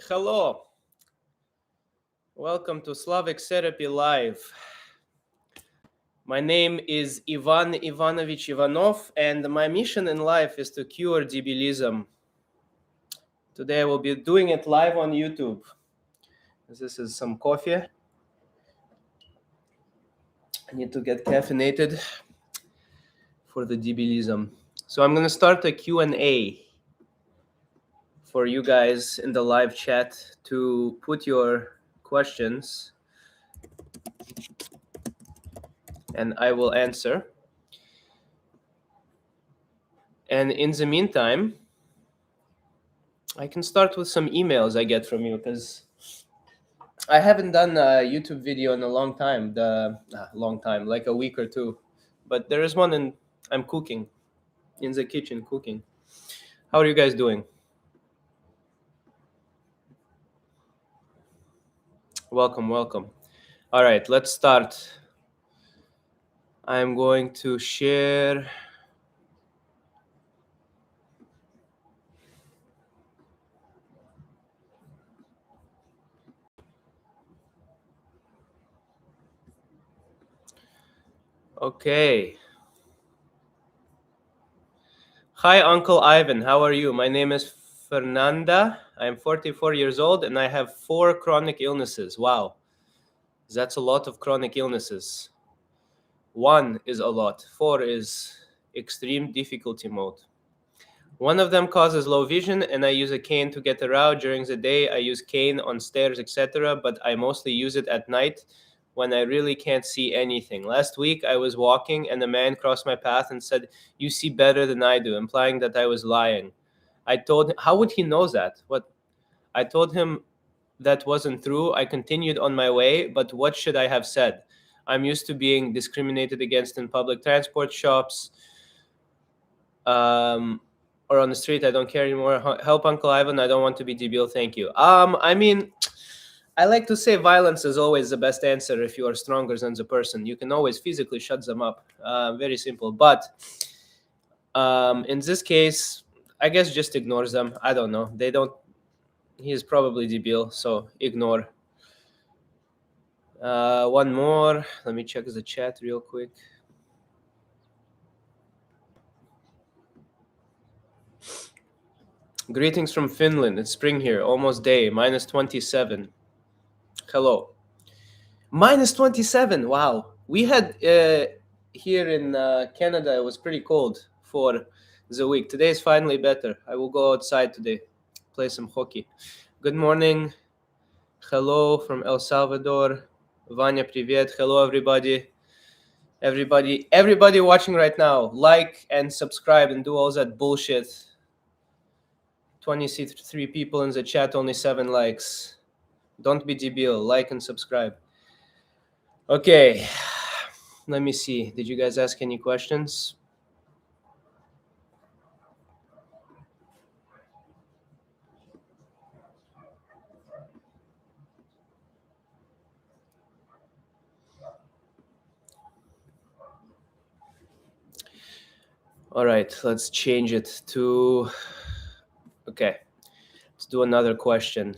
Hello. Welcome to Slavic Therapy Live. My name is Ivan Ivanovich Ivanov, and my mission in life is to cure debilism. Today I will be doing it live on YouTube. This is some coffee. I need to get caffeinated for the debilism. So I'm going to start a Q&A for you guys in the live chat to put your questions, and I will answer. And in the meantime, I can start with some emails I get from you, because I haven't done a YouTube video in a long time, like a week or two. But there is one, and I'm cooking, in the kitchen cooking. How are you guys doing? Welcome, welcome. All right, let's start. I'm going to share. Okay. Hi, Uncle Ivan. How are you? My name is Fernanda. I'm 44 years old, and I have 4 chronic illnesses. Wow. That's a lot of chronic illnesses. 1 is a lot. 4 is extreme difficulty mode. One of them causes low vision, and I use a cane to get around. During the day, I use cane on stairs, etc., but I mostly use it at night when I really can't see anything. Last week, I was walking, and a man crossed my path and said, "You see better than I do," implying that I was lying. I told him, how would he know that? I told him that wasn't true. I continued on my way, but what should I have said? I'm used to being discriminated against in public transport, shops, or on the street. I don't care anymore. Help, Uncle Ivan. I don't want to be debil. Thank you. I mean, I like to say violence is always the best answer if you are stronger than the person. You can always physically shut them up. Very simple. But in this case, I guess just ignore them. I don't know. He's probably debil, so ignore. One more. Let me check the chat real quick. Greetings from Finland. It's spring here. Almost day. Minus 27. Hello. Minus 27. Wow. We had here in Canada, it was pretty cold for the week. Today is finally better. I will go outside today, play some hockey. Good morning. Hello from El Salvador. Vanya, привет. Hello, everybody. Everybody watching right now, like and subscribe and do all that bullshit. 23 people in the chat, only 7 likes. Don't be debil. Like and subscribe. Okay, let me see. Did you guys ask any questions? All right, let's change it to... Okay, let's do another question.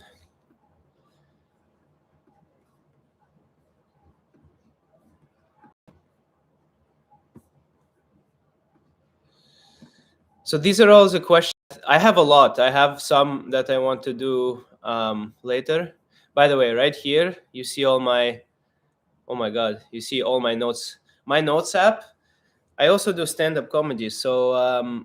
So these are all the questions. I have a lot. I have some that I want to do later. By the way, right here, you see all my... Oh my God, you see all my notes. My notes app, I also do stand-up comedy. So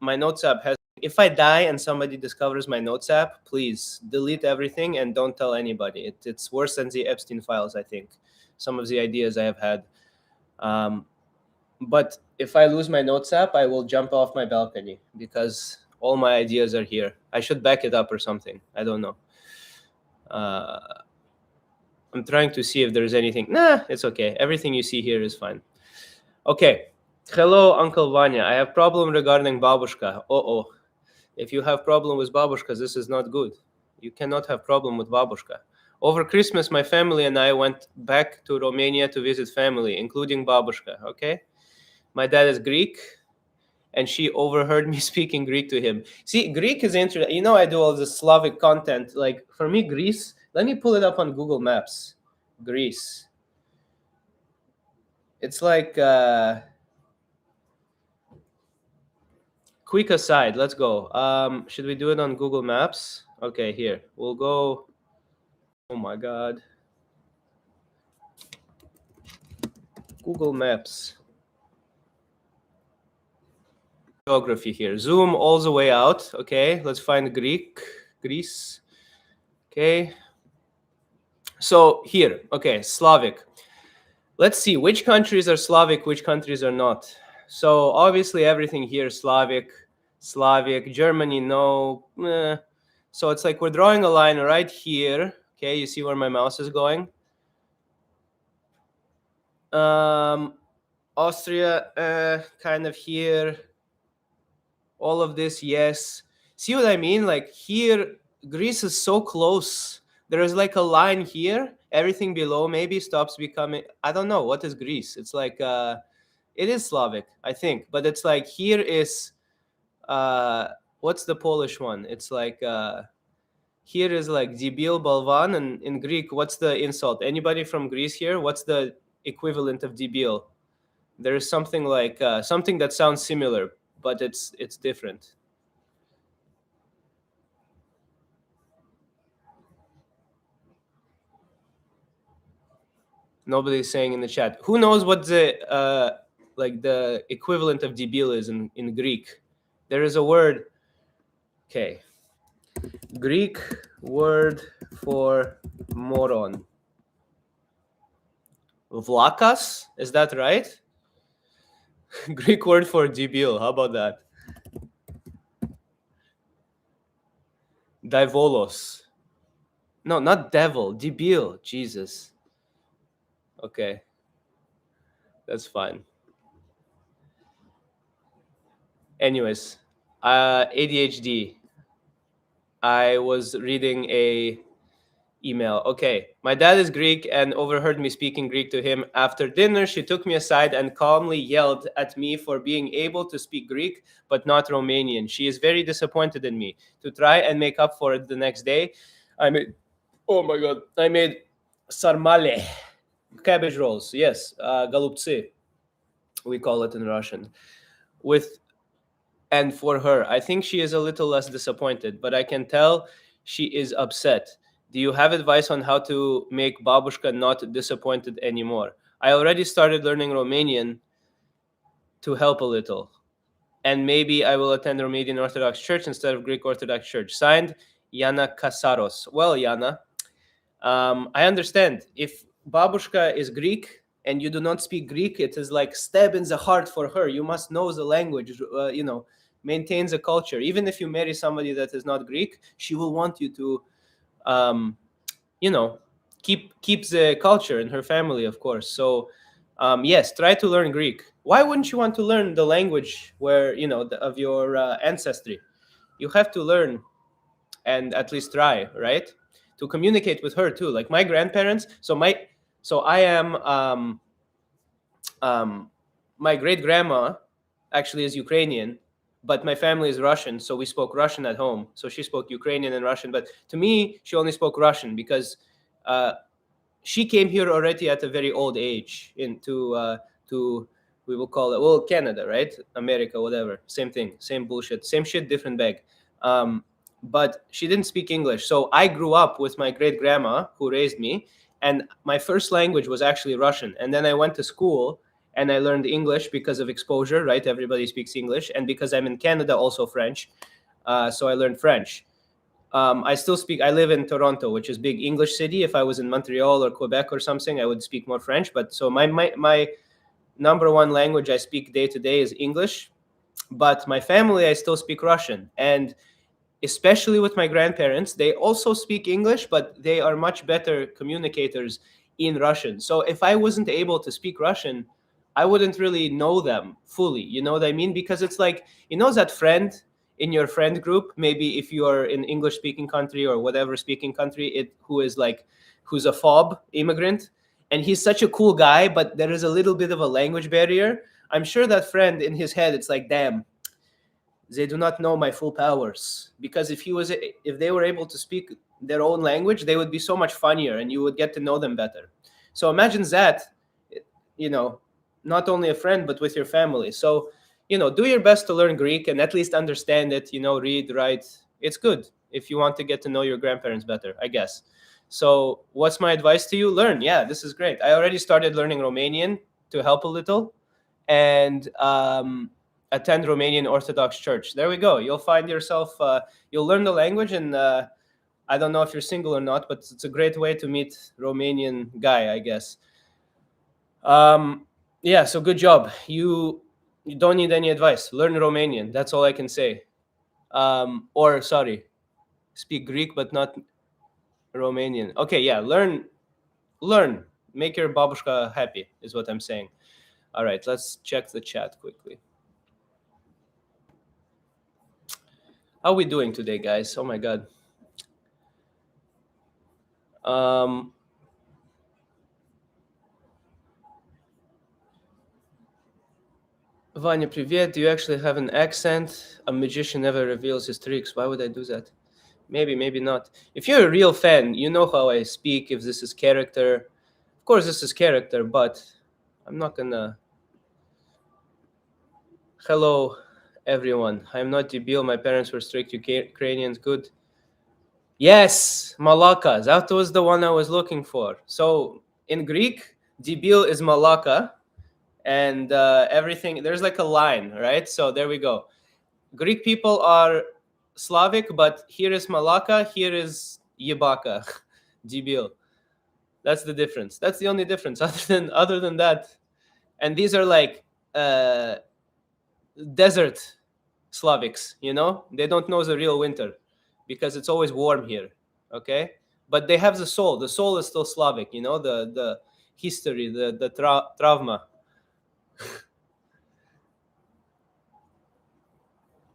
my notes app has... If I die and somebody discovers my notes app, please delete everything and don't tell anybody. It's worse than the Epstein files, I think. Some of the ideas I have had. But if I lose my notes app, I will jump off my balcony because all my ideas are here. I should back it up or something. I don't know. I'm trying to see if there's anything. Nah, it's okay. Everything you see here is fine. Okay. Hello, Uncle Vanya. I have problem regarding babushka. Uh-oh. If you have problem with babushka, this is not good. You cannot have problem with babushka. Over Christmas, my family and I went back to Romania to visit family, including babushka, okay? My dad is Greek, and she overheard me speaking Greek to him. See, Greek is interesting. You know, I do all this Slavic content. Like, for me, Greece, let me pull it up on Google Maps. Greece. It's like, quick aside, let's go. Should we do it on Google Maps? Okay, here. We'll go. Oh my God. Google Maps. Geography here. Zoom all the way out. Okay, let's find Greece. Okay. So here, okay, Slavic. Let's see which countries are Slavic, which countries are not. So obviously everything here is Slavic. Germany, no. So it's like we're drawing a line right here. Okay, you see where my mouse is going? Austria, kind of here. All of this, yes. See what I mean? Like here, Greece is so close. There is like a line here. Everything below maybe stops becoming. I don't know what is Greece. It's like it is Slavic, I think. But it's like here is what's the Polish one? It's like here is like debil, balvan, and in Greek, what's the insult? Anybody from Greece here? What's the equivalent of debil? There is something like something that sounds similar, but it's different. Nobody's saying in the chat. Who knows what the like the equivalent of debil is in Greek? There is a word. Okay. Greek word for moron. Vlakas? Is that right? Greek word for debil. How about that? Divolos. No, not devil. Debil. Jesus. Okay. That's fine. Anyways, ADHD. I was reading a email. Okay, my dad is Greek and overheard me speaking Greek to him. After dinner, she took me aside and calmly yelled at me for being able to speak Greek but not Romanian. She is very disappointed in me. To try and make up for it the next day, I made sarmale, cabbage rolls. Yes, galuptsi, we call it in Russian. And for her, I think she is a little less disappointed, but I can tell she is upset. Do you have advice on how to make babushka not disappointed anymore? I already started learning Romanian to help a little. And maybe I will attend Romanian Orthodox Church instead of Greek Orthodox Church. Signed, Yana Kasaros. Well, Yana, I understand. If babushka is Greek and you do not speak Greek, it is like stab in the heart for her. You must know the language, maintain the culture. Even if you marry somebody that is not Greek, she will want you to, keep the culture in her family, of course. So, yes, try to learn Greek. Why wouldn't you want to learn the language where, of your ancestry? You have to learn and at least try, right? To communicate with her too. Like my grandparents. I am, my great grandma actually is Ukrainian, but my family is Russian, so we spoke Russian at home. So she spoke Ukrainian and Russian, but to me, she only spoke Russian because she came here already at a very old age to we will call it Canada, right? America, whatever, same thing, same bullshit, same shit, different bag. But she didn't speak English, so I grew up with my great grandma who raised me, and my first language was actually Russian. And then I went to school and I learned English because of exposure, right? Everybody speaks English, and because I'm in Canada, also French. So I learned French. I live in Toronto, which is big English city. If I was in Montreal or Quebec or something, I would speak more French. But so my number one language I speak day to day is English. But my family, I still speak Russian. And especially with my grandparents, they also speak English, but they are much better communicators in Russian. So if I wasn't able to speak Russian, I wouldn't really know them fully. You know what I mean? Because it's like, that friend in your friend group, maybe if you are in English speaking country or whatever speaking country, who's a FOB immigrant, and he's such a cool guy, but there is a little bit of a language barrier. I'm sure that friend in his head, it's like, damn, they do not know my full powers. Because if they were able to speak their own language, they would be so much funnier and you would get to know them better. So imagine that, you know, not only a friend but with your family. So, you know, do your best to learn Greek and at least understand it, you know, read, write. It's good if you want to get to know your grandparents better, I guess. So what's my advice to you? Learn. Yeah, this is great. I already started learning Romanian to help a little, and attend Romanian Orthodox Church. There we go. You'll find yourself, you'll learn the language, and I don't know if you're single or not, but it's a great way to meet Romanian guy, I guess. Yeah, so good job. You don't need any advice. Learn Romanian. That's all I can say. Or sorry, speak Greek but not Romanian. Okay, yeah, learn. Make your babushka happy is what I'm saying. All right, let's check the chat quickly. How are we doing today, guys? Oh my god. Vanya, привет. Do you actually have an accent? A magician never reveals his tricks. Why would I do that? Maybe, maybe not. If you're a real fan, you know how I speak, if this is character. Of course, this is character, but I'm not gonna... Hello, everyone. I'm not debil. My parents were strict Ukrainians. Good. Yes, Malaka. That was the one I was looking for. So in Greek, debil is Malaka, and everything, there's like a line, right? So there we go. Greek people are Slavic, but here is Malaka, here is Yebaka, debil. That's the difference. That's the only difference. Other than that, and these are like desert Slavics, you know? They don't know the real winter because it's always warm here, okay? But they have the soul. The soul is still Slavic, you know, the history, the trauma.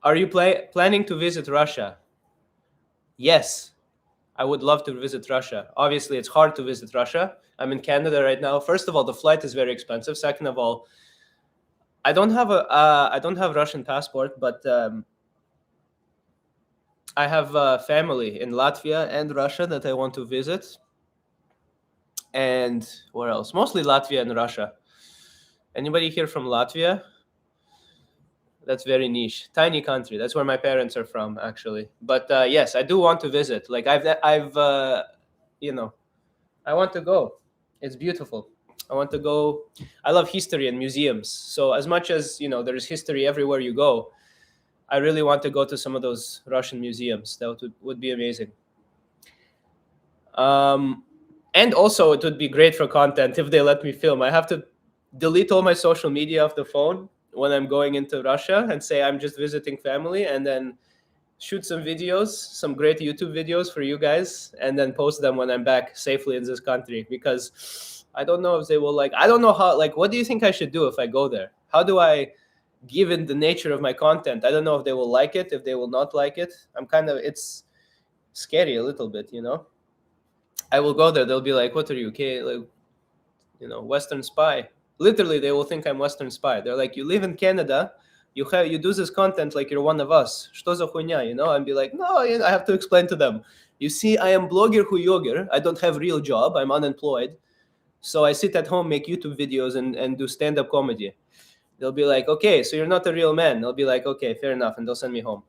Are you planning to visit Russia? Yes, I would love to visit Russia. Obviously, it's hard to visit Russia. I'm in Canada right now. First of all, the flight is very expensive. Second of all, I don't have Russian passport, but I have family in Latvia and Russia that I want to visit. And where else? Mostly Latvia and Russia. Anybody here from Latvia? That's very niche, tiny country. That's where my parents are from, actually. But yes, I do want to visit. Like I've you know, I want to go. It's beautiful. I want to go. I love history and museums. So as much as, you know, there is history everywhere you go, I really want to go to some of those Russian museums. That would be amazing. And also it would be great for content if they let me film. I have to delete all my social media off the phone when I'm going into Russia and say I'm just visiting family, and then shoot some videos, some great YouTube videos for you guys, and then post them when I'm back safely in this country, because I don't know if they will I don't know how, what do you think I should do if I go there? How do I, given the nature of my content, I don't know if they will like it, if they will not like it. It's scary a little bit, you know? I will go there, they'll be like, what are you, okay? Like, you know, Western spy. Literally, they will think I'm Western spy. They're like, you live in Canada, you do this content like you're one of us. Что за хуйня, you know? And be like, no, you know, I have to explain to them. You see, I am blogger huyoger. I don't have real job. I'm unemployed. So I sit at home, make YouTube videos, and do stand-up comedy. They'll be like, okay, so you're not a real man. They'll be like, okay, fair enough. And they'll send me home.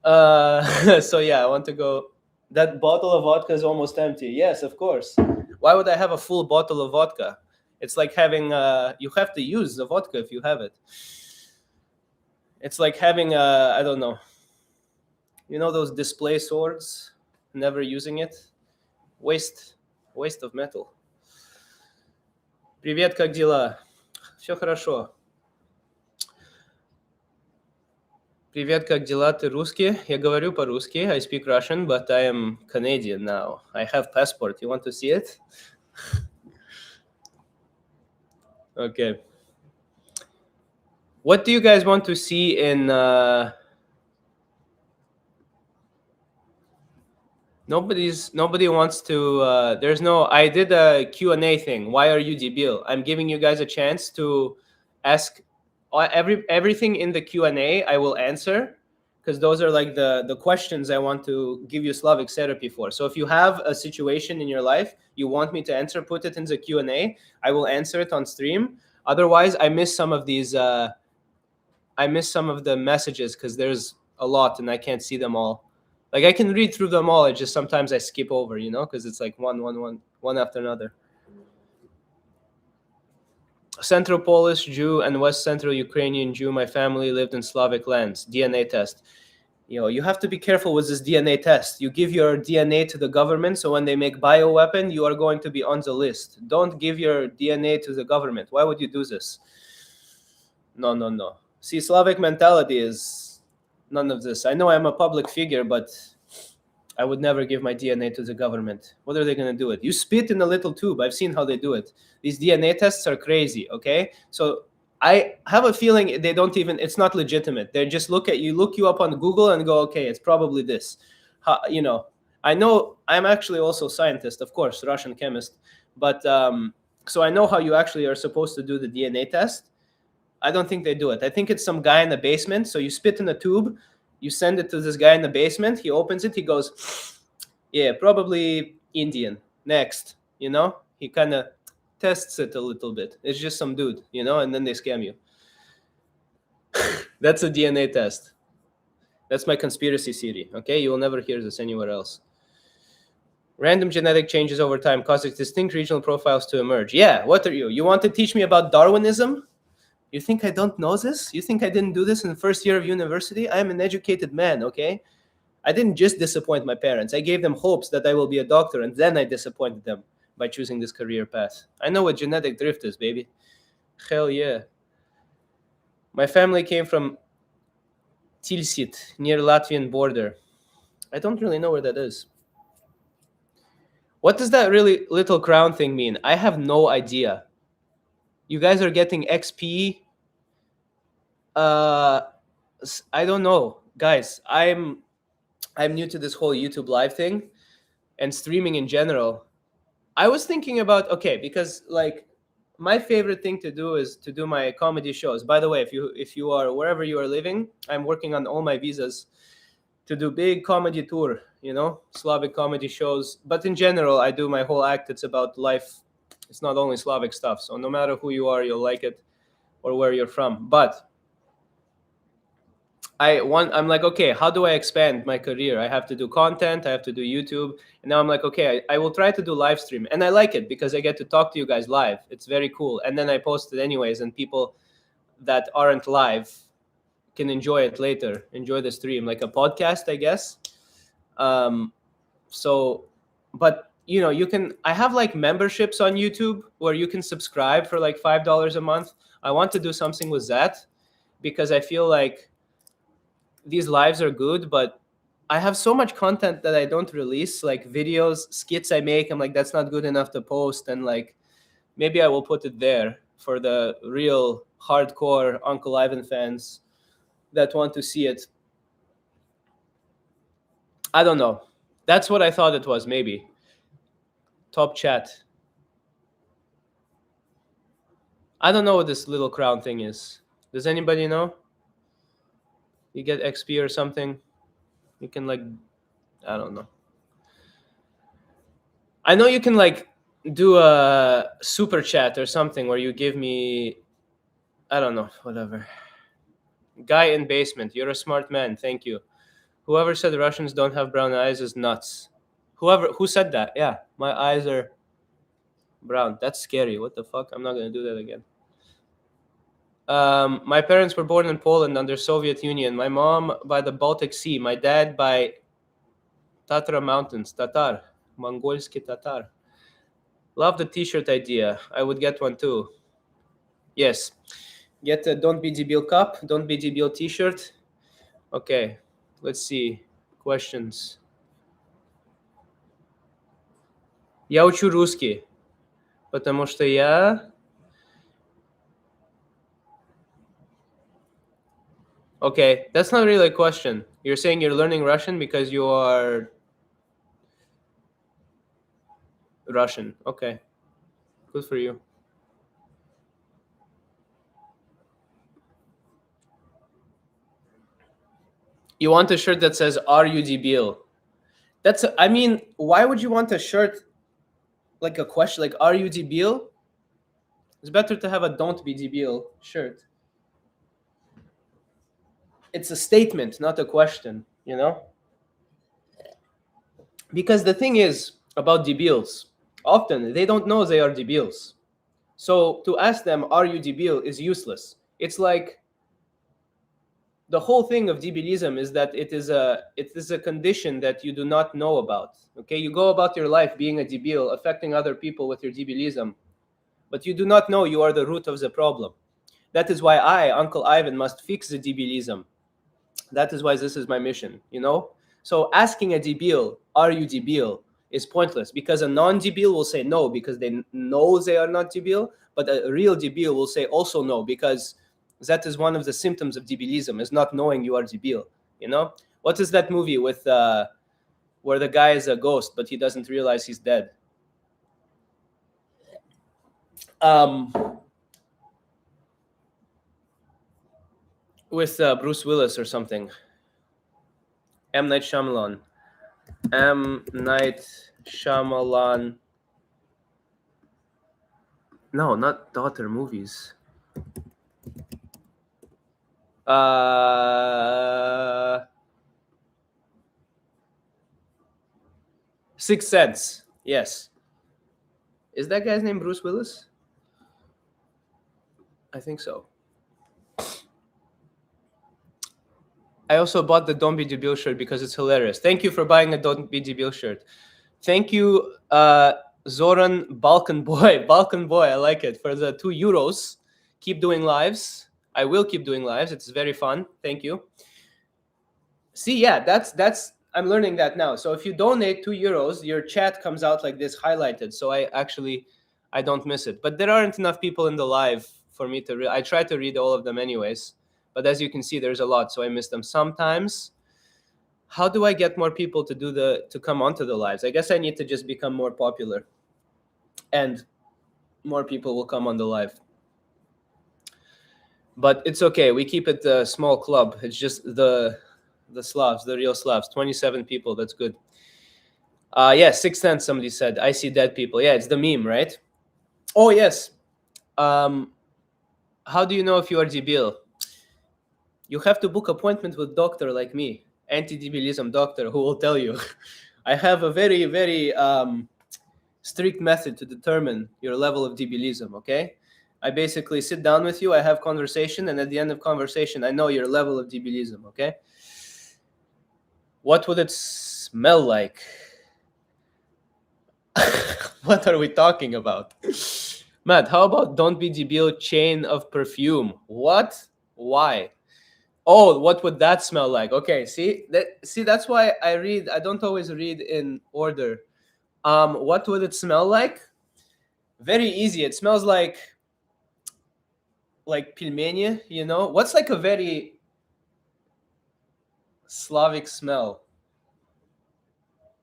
So yeah, I want to go. That bottle of vodka is almost empty. Yes, of course. Why would I have a full bottle of vodka? It's like having, you have to use the vodka if you have it. It's like having, I don't know, you know those display swords, never using it? Waste of metal. Привет, как дела? Все хорошо. Привет, как дела? Ты русский? Я говорю по-русски. I speak Russian, but I am Canadian now. I have passport. You want to see it? Okay. What do you guys want to see in... Nobody wants to... there's no... I did a Q&A thing. Why are you debil? I'm giving you guys a chance to ask everything in the Q&A I will answer, because those are like the questions I want to give you Slavic therapy for. So if you have a situation in your life you want me to answer, put it in the Q&A. I will answer it on stream. Otherwise, I miss some of these. I miss some of the messages because there's a lot and I can't see them all. Like I can read through them all. It just sometimes I skip over, because it's like one after another. Central Polish Jew and West Central Ukrainian Jew. My family lived in Slavic lands. DNA test. You have to be careful with this DNA test. You give your DNA to the government, so when they make bioweapon, you are going to be on the list. Don't give your DNA to the government. Why would you do this? No, no, no. See, Slavic mentality is none of this. I know I'm a public figure, but I would never give my DNA to the government. What are they going to do it? You spit in a little tube. I've seen how they do it. These DNA tests are crazy, okay? So I have a feeling they don't even, it's not legitimate. They just look you up on Google and go, okay, it's probably this. I know I'm actually also a scientist, of course, Russian chemist. But so I know how you actually are supposed to do the DNA test. I don't think they do it. I think it's some guy in the basement. So you spit in a tube, you send it to this guy in the basement. He opens it. He goes, yeah, probably Indian. Next, he kind of tests it a little bit. It's just some dude, and then they scam you. That's a DNA test. That's my conspiracy theory. Okay, you will never hear this anywhere else. Random genetic changes over time causes distinct regional profiles to emerge. Yeah, what are you? You want to teach me about Darwinism? You think I don't know this? You think I didn't do this in the first year of university? I am an educated man, okay? I didn't just disappoint my parents. I gave them hopes that I will be a doctor, and then I disappointed them by choosing this career path. I know what genetic drift is, baby. Hell yeah. My family came from Tilsit, near Latvian border. I don't really know where that is. What does that really little crown thing mean? I have no idea. You guys are getting XP. I don't know, guys. I'm new to this whole YouTube live thing and streaming in general. I was thinking about, okay, because like my favorite thing to do is to do my comedy shows. By the way, if you are wherever you are living, I'm working on all my visas to do big comedy tour, Slavic comedy shows. But in general, I do my whole act. It's about life. It's not only Slavic stuff. So no matter who you are, you'll like it or where you're from. But I'm like, okay, how do I expand my career? I have to do content, I have to do YouTube. And now I'm like, okay, I will try to do live stream. And I like it because I get to talk to you guys live. It's very cool. And then I post it anyways, and people that aren't live can enjoy it later, enjoy the stream, like a podcast, I guess. But I have like memberships on YouTube where you can subscribe for like $5 a month. I want to do something with that because I feel like these lives are good, but I have so much content that I don't release, like videos, skits I make. I'm like, that's not good enough to post. And like, maybe I will put it there for the real hardcore Uncle Ivan fans that want to see it. I don't know. That's what I thought it was, maybe. Top chat. I don't know what this little crown thing is. Does anybody know? You get XP or something? You can like, I don't know. I know you can like do a super chat or something where you give me, I don't know, whatever. Guy in basement, you're a smart man. Thank you. Whoever said Russians don't have brown eyes is nuts. Who said that? Yeah, my eyes are brown. That's scary. What the fuck? I'm not gonna do that again. My parents were born in Poland under Soviet Union. My mom by the Baltic Sea. My dad by Tatra Mountains. Tatar. Mongolski Tatar. Love the t-shirt idea. I would get one too. Yes. Get a Don't Be Debil cup. Don't Be Debil t-shirt. Okay. Let's see. Questions. Я учу русский. Потому что я... Okay, that's not really a question. You're saying you're learning Russian because you are Russian. Okay. Good for you. You want a shirt that says "Are you debil?" I mean, why would you want a shirt like a question, like "Are you debil?" It's better to have a "Don't be debil" shirt. It's a statement, not a question, you know? Because the thing is about debils, often they don't know they are debils. So to ask them, "Are you debil?" is useless. It's like the whole thing of debilism is that it is a condition that you do not know about. Okay, you go about your life being a debil, affecting other people with your debilism, but you do not know you are the root of the problem. That is why I, Uncle Ivan, must fix the debilism. That is why this is my mission, you know? So asking a debil, "Are you debil?" is pointless because a non-debil will say no because they know they are not debil, but a real debil will say also no because that is one of the symptoms of debilism, is not knowing you are debil, you know? What is that movie with where the guy is a ghost but he doesn't realize he's dead? Um, with Bruce Willis or something. M. Night Shyamalan. M. Night Shyamalan. No, not daughter movies. Sixth Sense. Yes. Is that guy's name Bruce Willis? I think so. I also bought the Don't Be Debil shirt because it's hilarious. Thank you for buying a Don't Be Debil shirt. Thank you, Zoran Balkan Boy. Balkan Boy, I like it. For the €2. Keep doing lives. I will keep doing lives. It's very fun. Thank you. See, yeah, that's I'm learning that now. So if you donate €2, your chat comes out like this highlighted. So I don't miss it. But there aren't enough people in the live for me to I try to read all of them anyways. But as you can see, there's a lot, so I miss them sometimes. How do I get more people to come onto the lives? I guess I need to just become more popular, and more people will come on the live. But it's okay. We keep it a small club. It's just the Slavs, the real Slavs. 27 people. That's good. Yeah, 6 cents. Somebody said. I see dead people. Yeah, it's the meme, right? Oh yes. How do you know if you are debil? You have to book appointment with doctor like me, anti-debilism doctor, who will tell you. I have a very, very strict method to determine your level of debilism, okay? I basically sit down with you, I have conversation, and at the end of conversation, I know your level of debilism, okay? What would it smell like? What are we talking about? Matt, how about Don't Be Debil chain of perfume? What? Why? Oh, what would that smell like? Okay, see that's why I don't always read in order. What would it smell like? Very easy. It smells like pilmeni, you know? What's like a very Slavic smell?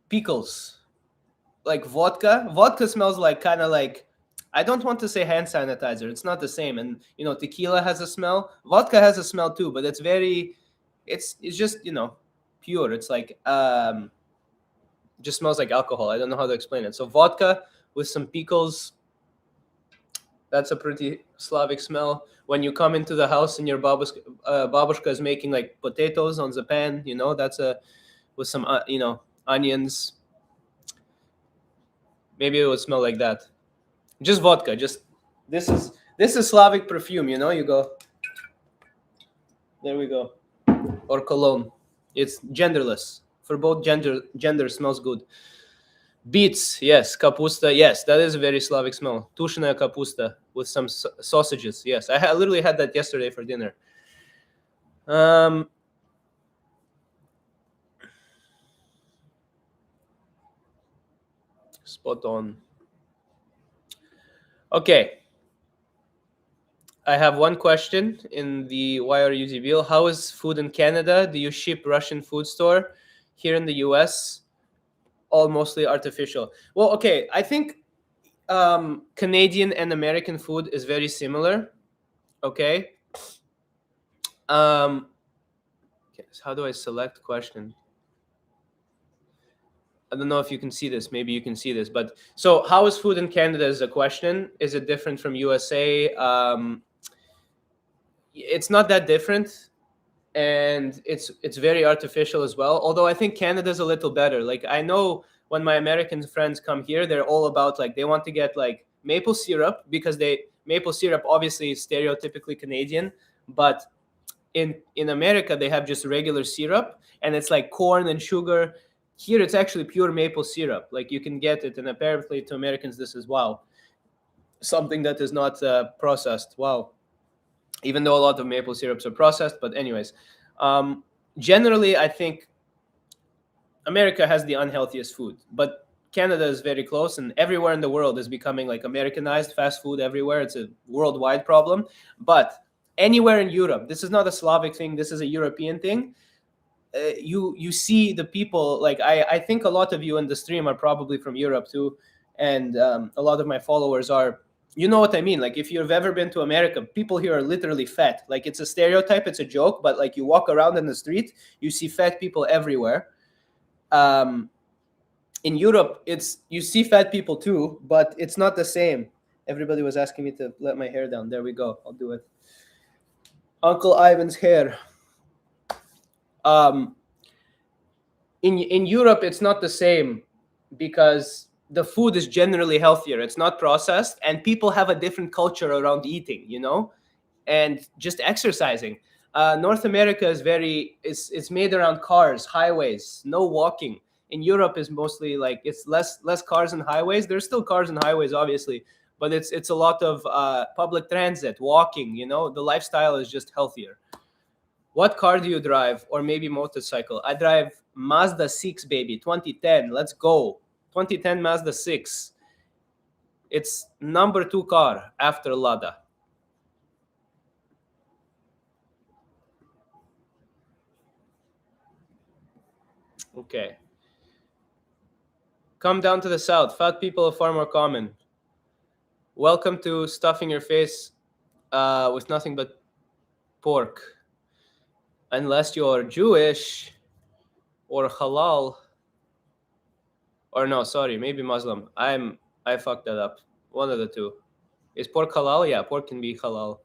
Pickles. Like vodka. Vodka smells like kind of like, I don't want to say hand sanitizer. It's not the same. And you know, tequila has a smell. Vodka has a smell too, but it's very it's just, you know, pure. It's like just smells like alcohol. I don't know how to explain it. So vodka with some pickles, that's a pretty Slavic smell. When you come into the house and your babushka is making like potatoes on the pan, you know, that's with some you know, onions. Maybe it would smell like that. Just vodka. Just this is Slavic perfume. You know, you go. There we go. Or cologne. It's genderless. For both gender smells good. Beets, yes. Kapusta, yes. That is a very Slavic smell. Tushная kapusta with some sausages. Yes, I literally had that yesterday for dinner. Spot on. Okay. I have one question in the Why Are You Debil? How is food in Canada? Do you ship Russian food store? Here in the US, all mostly artificial. Well, okay. I think Canadian and American food is very similar. Okay. Um, How do I select question? I don't know if you can see this. Maybe you can see this. But so, how is food in Canada? Is a question. Is it different from USA? It's not that different, and it's very artificial as well. Although I think Canada's a little better. Like I know when my American friends come here, they're all about like they want to get like maple syrup because maple syrup obviously is stereotypically Canadian, but in America they have just regular syrup and it's like corn and sugar. Here it's actually pure maple syrup. Like you can get it, and apparently to Americans this is wow, something that is not processed. Wow, even though a lot of maple syrups are processed. But anyways, um, generally I think America has the unhealthiest food, but Canada is very close, and everywhere in the world is becoming like Americanized fast food everywhere. It's a worldwide problem. But anywhere in Europe, this is not a Slavic thing. This is a European thing. You see the people like I think a lot of you in the stream are probably from Europe too, and a lot of my followers are. You know what I mean? Like if you've ever been to America, people here are literally fat. Like it's a stereotype, it's a joke, but like you walk around in the street, you see fat people everywhere. Um, in Europe, it's you see fat people too, but it's not the same. Everybody was asking me to let my hair down. There we go. I'll do it. Uncle Ivan's hair. Um, in Europe, it's not the same because the food is generally healthier. It's not processed, and people have a different culture around eating, you know, and just exercising. North America is it's made around cars, highways, no walking. In Europe is mostly like it's less cars and highways. There's still cars and highways, obviously, but it's a lot of public transit, walking. You know, the lifestyle is just healthier. What car do you drive, or maybe motorcycle? I drive Mazda 6, baby, 2010. Let's go, 2010 Mazda 6. It's number 2 car after Lada. Okay. Come down to the south. Fat people are far more common. Welcome to stuffing your face with nothing but pork. Unless you're Jewish or halal. Or no, sorry, maybe Muslim. I fucked that up. One of the two. Is pork halal? Yeah, pork can be halal.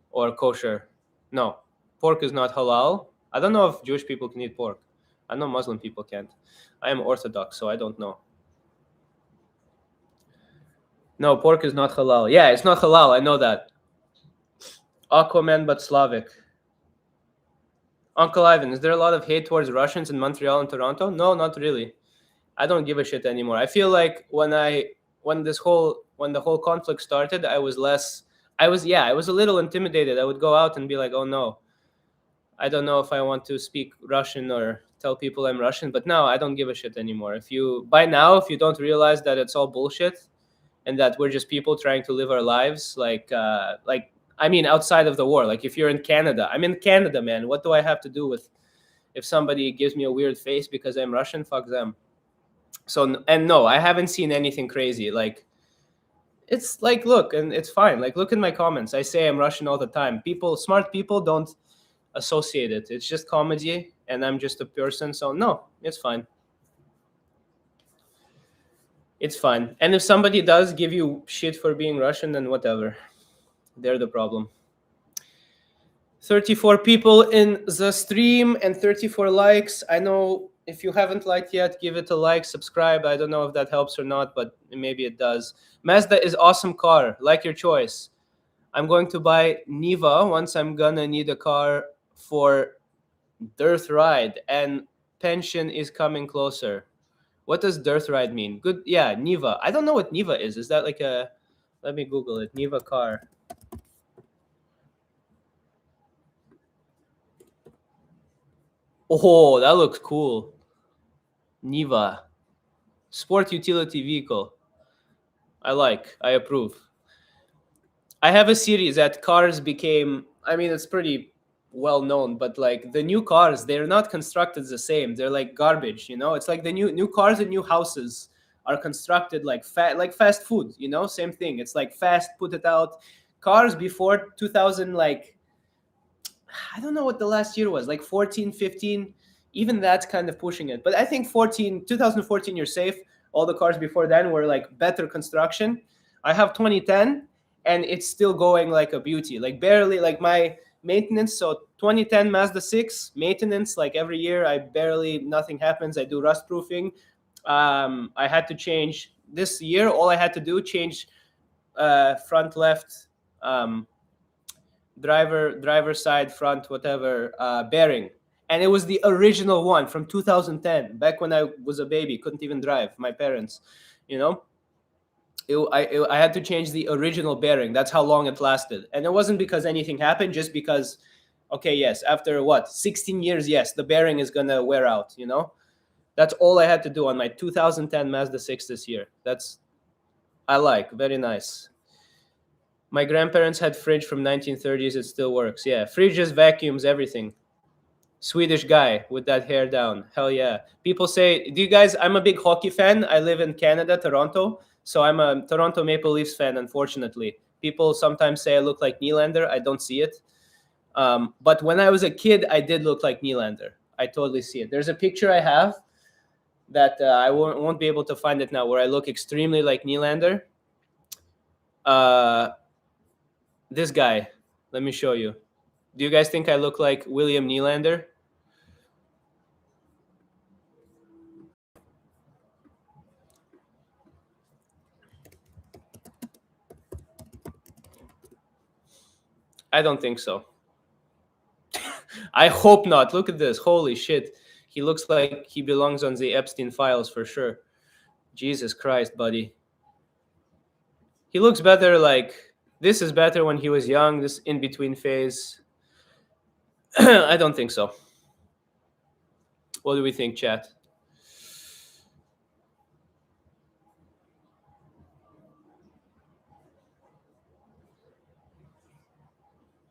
Or kosher. No, pork is not halal. I don't know if Jewish people can eat pork. I know Muslim people can't. I am Orthodox, so I don't know. No, pork is not halal. Yeah, it's not halal. I know that. Aquaman, but Slavic. Uncle Ivan, is there a lot of hate towards Russians in Montreal and Toronto? No, not really. I don't give a shit anymore. I feel like when the whole conflict started, I was a little intimidated. I would go out and be like, oh no, I don't know if I want to speak Russian or tell people I'm Russian. But now I don't give a shit anymore. If you don't realize that it's all bullshit and that we're just people trying to live our lives, outside of the war. Like if you're in Canada, I'm in Canada, man. What do I have to do with if somebody gives me a weird face because I'm Russian? Fuck them. So, and no, I haven't seen anything crazy. Like, it's like, look, and it's fine. Like, look in my comments. I say I'm Russian all the time. Smart people don't associate it. It's just comedy, and I'm just a person. So, no, it's fine. It's fine. And if somebody does give you shit for being Russian, then whatever. They're the problem. 34 people in the stream and 34 likes. I know if you haven't liked yet, give it a like, subscribe. I don't know if that helps or not, but maybe it does. Mazda is awesome car. Like your choice. I'm going to buy Niva once I'm gonna need a car for dirt ride, and pension is coming closer. What does dirt ride mean? Good. Yeah, Niva. I don't know what Niva is. Is that like a... Let me Google it. Niva car. Oh, that looks cool. Niva. Sport utility vehicle. I approve. I have a series that cars became, it's pretty well known, but like the new cars, they're not constructed the same. They're like garbage, you know? It's like the new cars and new houses are constructed like fast food, you know? Same thing. It's like fast, put it out. Cars before 2000, like I don't know what the last year was, like 14, 15. Even that's kind of pushing it. But I think 2014, you're safe. All the cars before then were like better construction. I have 2010 and it's still going like a beauty. Like barely, like my maintenance. So 2010 Mazda 6 maintenance, like every year, nothing happens. I do rust proofing. I had to change this year. All I had to do change front left driver side front whatever bearing, and it was the original one from 2010, back when I was a baby, couldn't even drive. My parents, you know, I had to change the original bearing. That's how long it lasted, and it wasn't because anything happened, just because, okay, yes, after what, 16 years, yes, the bearing is gonna wear out, you know. That's all I had to do on my 2010 Mazda 6 this year. That's, I like, very nice. My grandparents had fridge from 1930s. It still works. Yeah, fridge just vacuums everything. Swedish guy with that hair down. Hell yeah. People say, do you guys, I'm a big hockey fan. I live in Canada, Toronto. So I'm a Toronto Maple Leafs fan, unfortunately. People sometimes say I look like Nylander. I don't see it. But when I was a kid, I did look like Nylander. I totally see it. There's a picture I have that I won't be able to find it now, where I look extremely like Nylander. This guy, let me show you. Do you guys think I look like William Nylander? I don't think so. I hope not. Look at this. Holy shit. He looks like he belongs on the Epstein files for sure. Jesus Christ, buddy. He looks better, like, this is better when he was young, this in-between phase. I don't think so. What do we think, chat?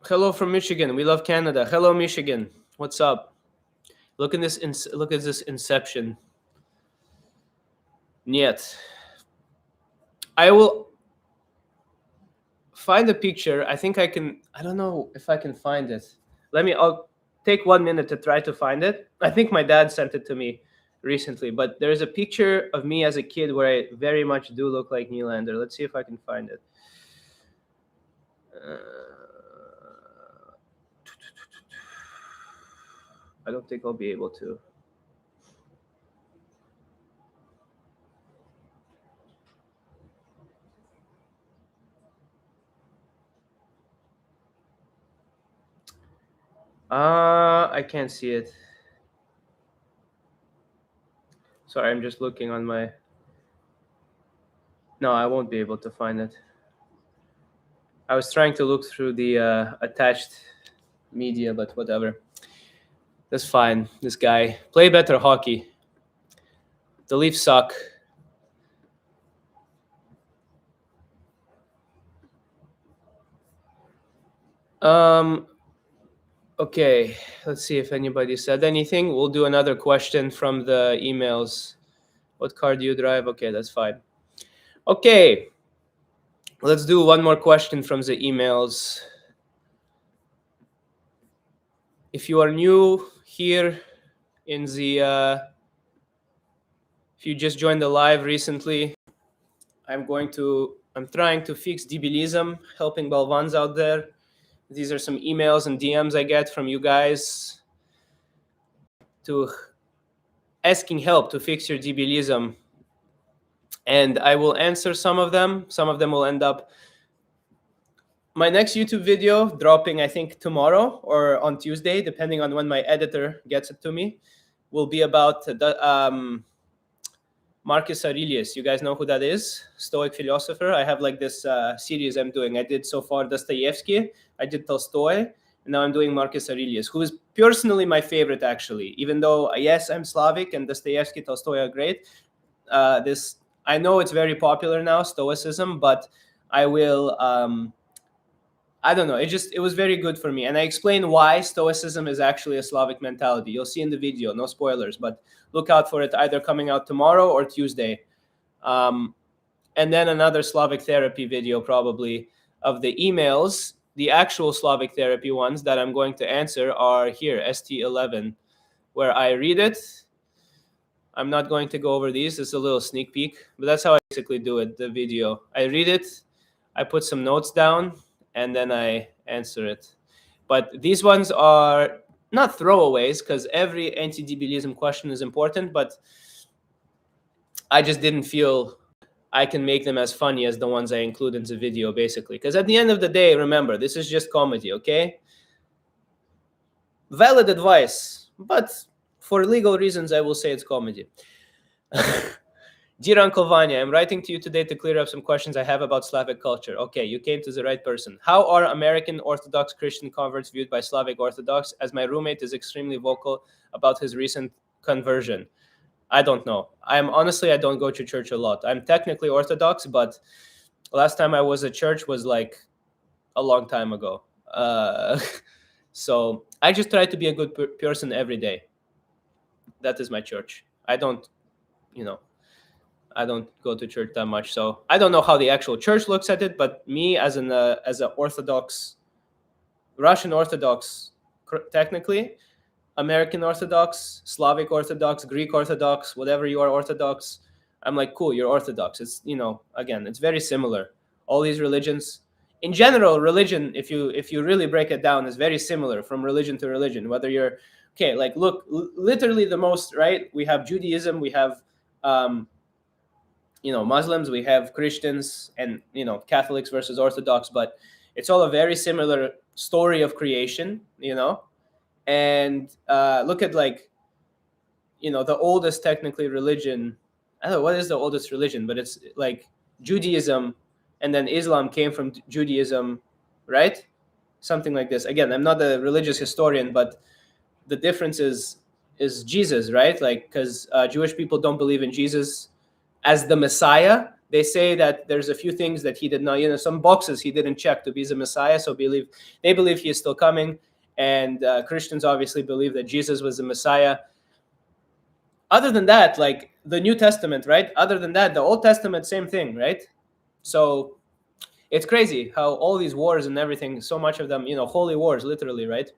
Hello from Michigan. We love Canada. Hello, Michigan. What's up? Look at this inception. Niet. I will find a picture. I think I can. I don't know if I can find it. I'll take 1 minute to try to find it. I think my dad sent it to me recently, but there's a picture of me as a kid where I very much do look like Nylander. Let's see if I can find it. I don't think I'll be able to. I can't see it. Sorry, I'm just looking on my... No, I won't be able to find it. I was trying to look through the attached media, but whatever. That's fine. This guy. Play better hockey. The Leafs suck. Okay, let's see if anybody said anything. We'll do another question from the emails. What car do you drive? Okay, that's fine. Okay, let's do one more question from the emails. If you are new here in the, if you just joined the live recently, I'm trying to fix debilism, helping Balvans out there. These are some emails and DMs I get from you guys to asking help to fix your debilism. And I will answer some of them. Some of them will end up my next YouTube video dropping, I think, tomorrow or on Tuesday, depending on when my editor gets it to me, will be about the, Marcus Aurelius. You guys know who that is? Stoic philosopher. I have like this series I'm doing. I did so far Dostoevsky, I did Tolstoy, and now I'm doing Marcus Aurelius, who is personally my favorite, actually. Even though, yes, I'm Slavic and Dostoevsky, Tolstoy are great. I know it's very popular now, Stoicism, but I will... I don't know. It was very good for me. And I explain why Stoicism is actually a Slavic mentality. You'll see in the video, no spoilers, but look out for it either coming out tomorrow or Tuesday. And then another Slavic therapy video probably of the emails. the actual Slavic therapy ones that I'm going to answer are here, ST11, where I read it. I'm not going to go over these. It's a little sneak peek, but that's how I basically do it, the video. I read it, I put some notes down, and then I answer it. But these ones are not throwaways, because every anti-debilism question is important, but I just didn't feel I can make them as funny as the ones I include in the video, basically. Because at the end of the day, remember, this is just comedy, okay? Valid advice, but for legal reasons, I will say it's comedy. Dear Uncle Vanya, I'm writing to you today to clear up some questions I have about Slavic culture. Okay, you came to the right person. How are American Orthodox Christian converts viewed by Slavic Orthodox, as my roommate is extremely vocal about his recent conversion? I don't know. I don't go to church a lot. I'm technically Orthodox, but last time I was at church was like a long time ago. So I just try to be a good person every day. That is my church. I don't go to church that much, so I don't know how the actual church looks at it. But me, as an Orthodox, Russian Orthodox, technically, American Orthodox, Slavic Orthodox, Greek Orthodox, whatever you are Orthodox, I'm like, cool, you're Orthodox. It's, again, it's very similar. All these religions, in general, religion, if you really break it down, is very similar from religion to religion. Whether you're, okay, like, look, literally the most, right? We have Judaism, we have, Muslims, we have Christians, and, Catholics versus Orthodox, but it's all a very similar story of creation, and look at, like, the oldest technically religion. I don't know what is the oldest religion, but it's like Judaism, and then Islam came from Judaism, right? Something like this. Again, I'm not a religious historian, but the difference is Jesus, right? Like, because Jewish people don't believe in Jesus as the Messiah. They say that there's a few things that he did not, some boxes he didn't check to be the Messiah. So they believe he is still coming. And Christians obviously believe that Jesus was the Messiah. Other than that, like the New Testament, right? Other than that, the Old Testament, same thing, right? So it's crazy how all these wars and everything, so much of them, holy wars, literally, right?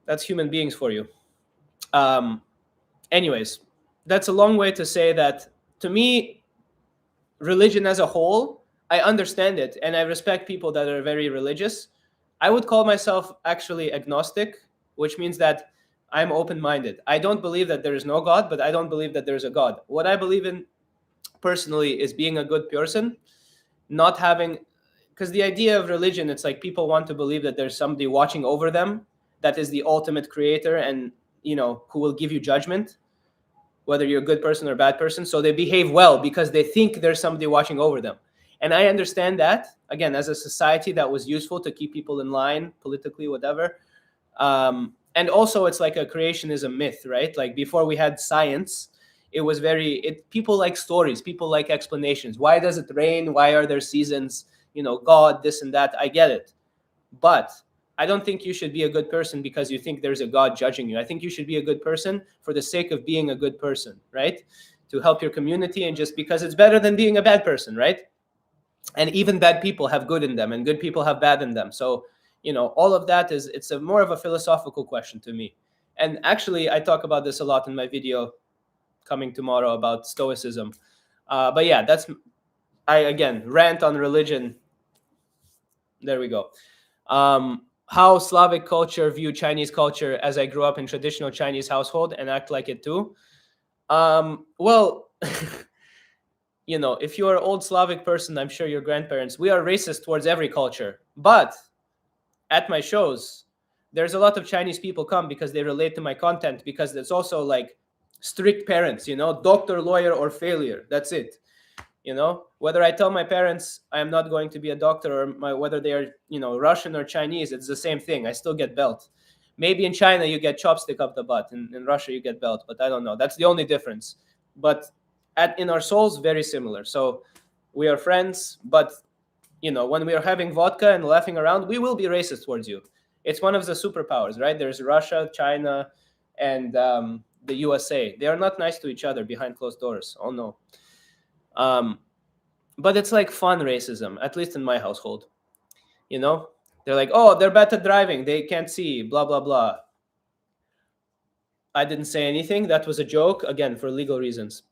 That's human beings for you. Anyways, that's a long way to say that, to me, religion as a whole, I understand it, and I respect people that are very religious. I would call myself actually agnostic, which means that I'm open-minded. I don't believe that there is no God, but I don't believe that there's a God. What I believe in personally is being a good person, not having, because the idea of religion, it's like people want to believe that there's somebody watching over them that is the ultimate creator, and who will give you judgment, whether you're a good person or a bad person. So they behave well because they think there's somebody watching over them. And I understand that, again, as a society that was useful to keep people in line politically, whatever. And also, it's like a creationism myth, right? Like, before we had science, it was people like stories, people like explanations. Why does it rain? Why are there seasons? God, this and that. I get it. But I don't think you should be a good person because you think there's a God judging you. I think you should be a good person for the sake of being a good person, right? To help your community, and just because it's better than being a bad person, right? And even bad people have good in them, and good people have bad in them. So, all of that it's more of a philosophical question to me. And actually, I talk about this a lot in my video coming tomorrow about Stoicism. But yeah, I, again, rant on religion. There we go. How Slavic culture view Chinese culture, as I grew up in traditional Chinese household and act like it too. Well, if you are an old Slavic person, I'm sure your grandparents, we are racist towards every culture. But at my shows, there's a lot of Chinese people come because they relate to my content, because it's also like strict parents, doctor, lawyer, or failure. That's it. Whether I tell my parents I am not going to be a doctor, or whether they are, Russian or Chinese, it's the same thing. I still get belt. Maybe in China you get chopstick up the butt. In Russia you get belt, but I don't know. That's the only difference. But in our souls, very similar. So we are friends, but when we are having vodka and laughing around, we will be racist towards you. It's one of the superpowers, right? There's Russia, China, and the USA. They are not nice to each other behind closed doors. Oh no. But it's like fun racism, at least in my household. You know, they're like, oh, they're bad at driving, they can't see, blah blah blah. I didn't say anything. That was a joke, again, for legal reasons.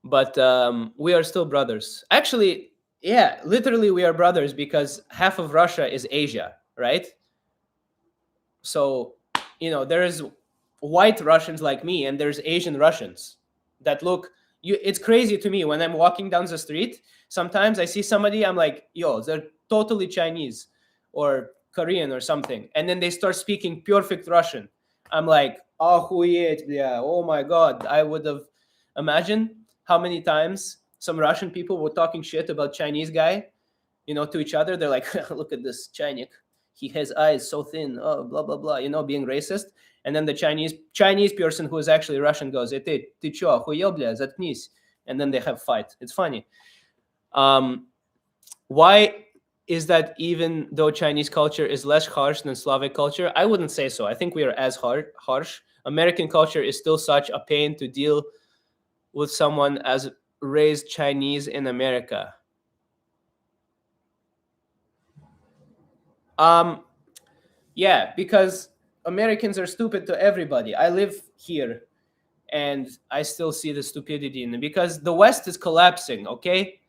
But we are still brothers. Actually, yeah, literally, we are brothers because half of Russia is Asia, right? So, there's white Russians like me, and there's Asian Russians that look. It's crazy to me when I'm walking down the street. Sometimes I see somebody, I'm like, yo, they're totally Chinese or Korean or something, and then they start speaking perfect Russian. I'm like, охуеть, bля, oh my god, I would have. Imagine how many times some Russian people were talking shit about Chinese guy, to each other. They're like, look at this Chinese, he has eyes so thin, oh, blah blah blah, being racist. And then the Chinese person who is actually Russian goes, ты чё, охуел, бля, заткнись. And then they have fight. It's funny. Why is that? Even though Chinese culture is less harsh than Slavic culture, I wouldn't say so. I think we are as harsh. American culture is still such a pain to deal with someone as raised Chinese in America. Yeah, because Americans are stupid to everybody. I live here and I still see the stupidity in it because the West is collapsing, okay?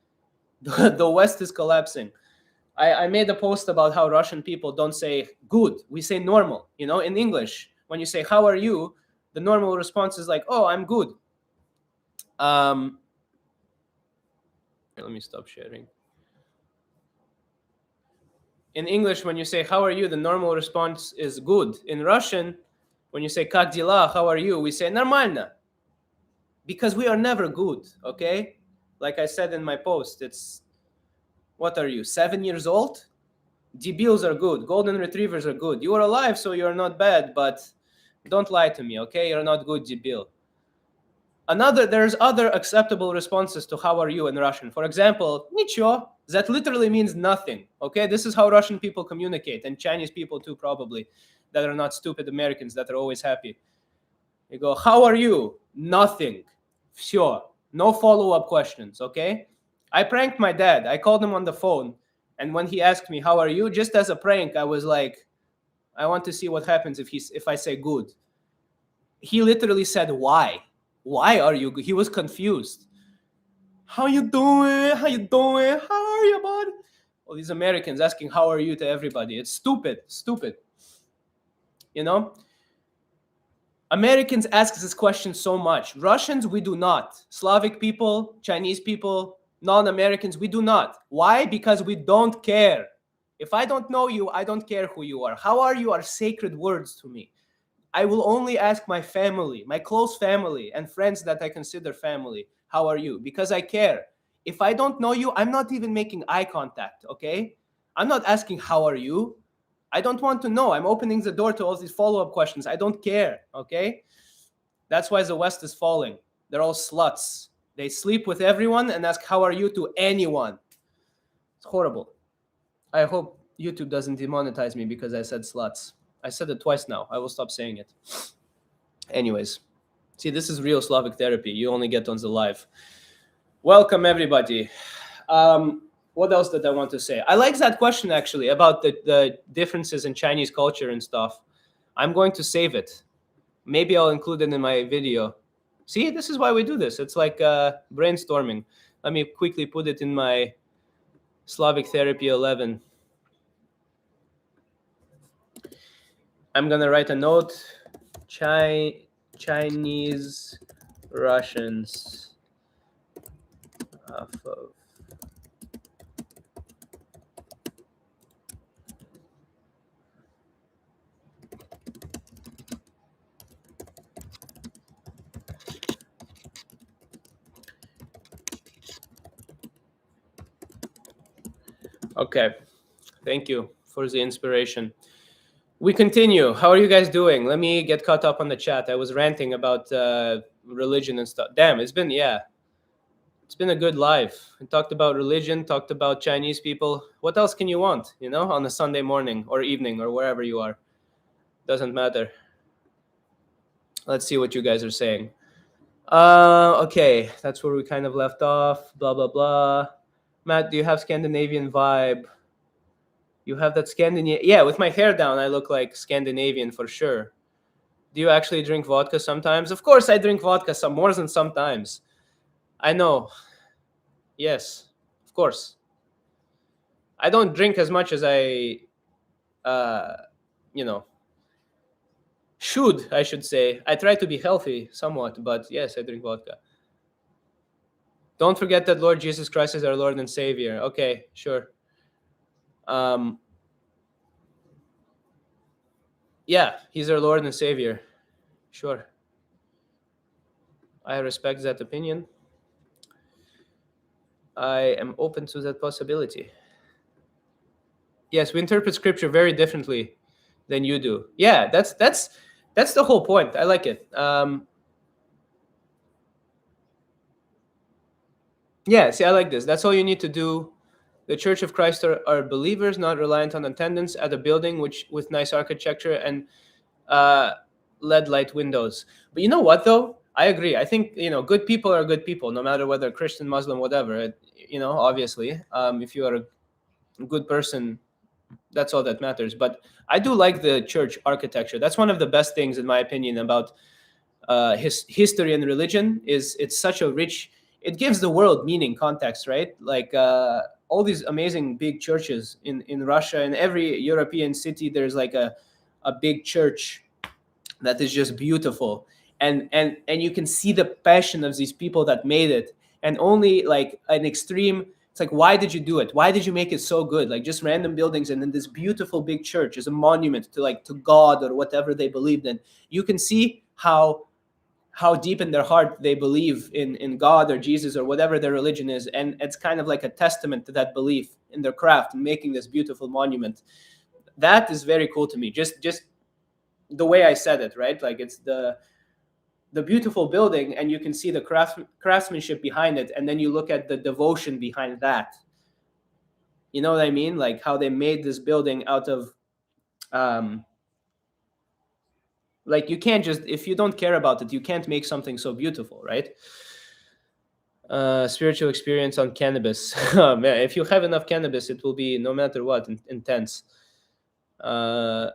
The West is collapsing. I made a post about how Russian people don't say good. We say normal, in English. When you say, how are you? The normal response is like, oh, I'm good. Let me stop sharing. In English, when you say, how are you? The normal response is good. In Russian, when you say, как дела? How are you? We say, нормально. Because we are never good, okay? Like I said in my post, it's, what are you, 7 years old? Debils are good. Golden retrievers are good. You are alive, so you're not bad, but don't lie to me, okay? You're not good, debil. There's other acceptable responses to how are you in Russian. For example, ничего. That literally means nothing, okay? This is how Russian people communicate, and Chinese people too, probably, that are not stupid Americans that are always happy. You go, how are you? Nothing. Sure. No follow-up questions, okay? I pranked my dad. I called him on the phone, and when he asked me, how are you? Just as a prank, I was like, I want to see what happens if I say good. He literally said, why? Why are you good? He was confused. How you doing? How you doing? How are you, bud? All these Americans asking, how are you to everybody. It's stupid. Americans ask this question so much. Russians, we do not. Slavic people, Chinese people, non-Americans, we do not. Why? Because we don't care. If I don't know you, I don't care who you are. How are you are sacred words to me. I will only ask my family, my close family, and friends that I consider family, how are you? Because I care. If I don't know you, I'm not even making eye contact, okay? I'm not asking, how are you? I don't want to know. I'm opening the door to all these follow-up questions. I don't care, okay? That's why the West is falling. They're all sluts. They sleep with everyone and ask, how are you to anyone? It's horrible. I hope YouTube doesn't demonetize me because I said sluts. I said it twice now. I will stop saying it. Anyways, see, this is real Slavic therapy. You only get on the live. Welcome, everybody. What else did I want to say? I like that question, actually, about the differences in Chinese culture and stuff. I'm going to save it. Maybe I'll include it in my video. See, this is why we do this. It's like brainstorming. Let me quickly put it in my Slavic Therapy 11. I'm going to write a note. Chinese Russians. Okay, thank you for the inspiration. We continue. How are you guys doing? Let me get caught up on the chat. I was ranting about religion and stuff. Damn, it's been a good live. I talked about religion, talked about Chinese people. What else can you want, on a Sunday morning or evening or wherever you are? Doesn't matter. Let's see what you guys are saying. Okay, that's where we kind of left off. Blah, blah, blah. Matt, do you have Scandinavian vibe? You have that Scandinavian. Yeah, with my hair down, I look like Scandinavian for sure. Do you actually drink vodka sometimes? Of course, I drink vodka some more than sometimes. I know. Yes, of course. I don't drink as much as I, uh, you know, I should say. I try to be healthy somewhat, but yes, I drink vodka. Don't forget that Lord Jesus Christ is our Lord and Savior. Okay, sure. Um, yeah, he's our Lord and Savior. Sure. I respect that opinion. I am open to that possibility. Yes, we interpret scripture very differently than you do. Yeah, that's the whole point. I like it. Yeah, see, I like this. That's all you need to do. The Church of Christ are believers, not reliant on attendance at a building which with nice architecture and uh, LED light windows. But you know what, though? I agree. I think good people are good people, no matter whether Christian, Muslim, whatever. Obviously, if you are a good person, that's all that matters. But I do like the church architecture. That's one of the best things, in my opinion, about his history and religion. Is it's such a rich. It gives the world meaning, context, right? Like all these amazing big churches in Russia, in every European city, there's like a big church that is just beautiful, and you can see the passion of these people that made it. And only like an extreme, it's like, why did you do it? Why did you make it so good? Like just random buildings, and then this beautiful big church is a monument to God or whatever they believed in. You can see how deep in their heart they believe in God or Jesus or whatever their religion is, and it's kind of like a testament to that belief in their craft and making this beautiful monument. That is very cool to me. Just the way I said it, right? Like it's the beautiful building, and you can see the craftsmanship behind it, and then you look at the devotion behind that. You know what I mean? Like how they made this building out of, um, like you can't just, if you don't care about it, you can't make something so beautiful, right? Spiritual experience on cannabis. Oh, man, if you have enough cannabis, it will be no matter what intense. Uh,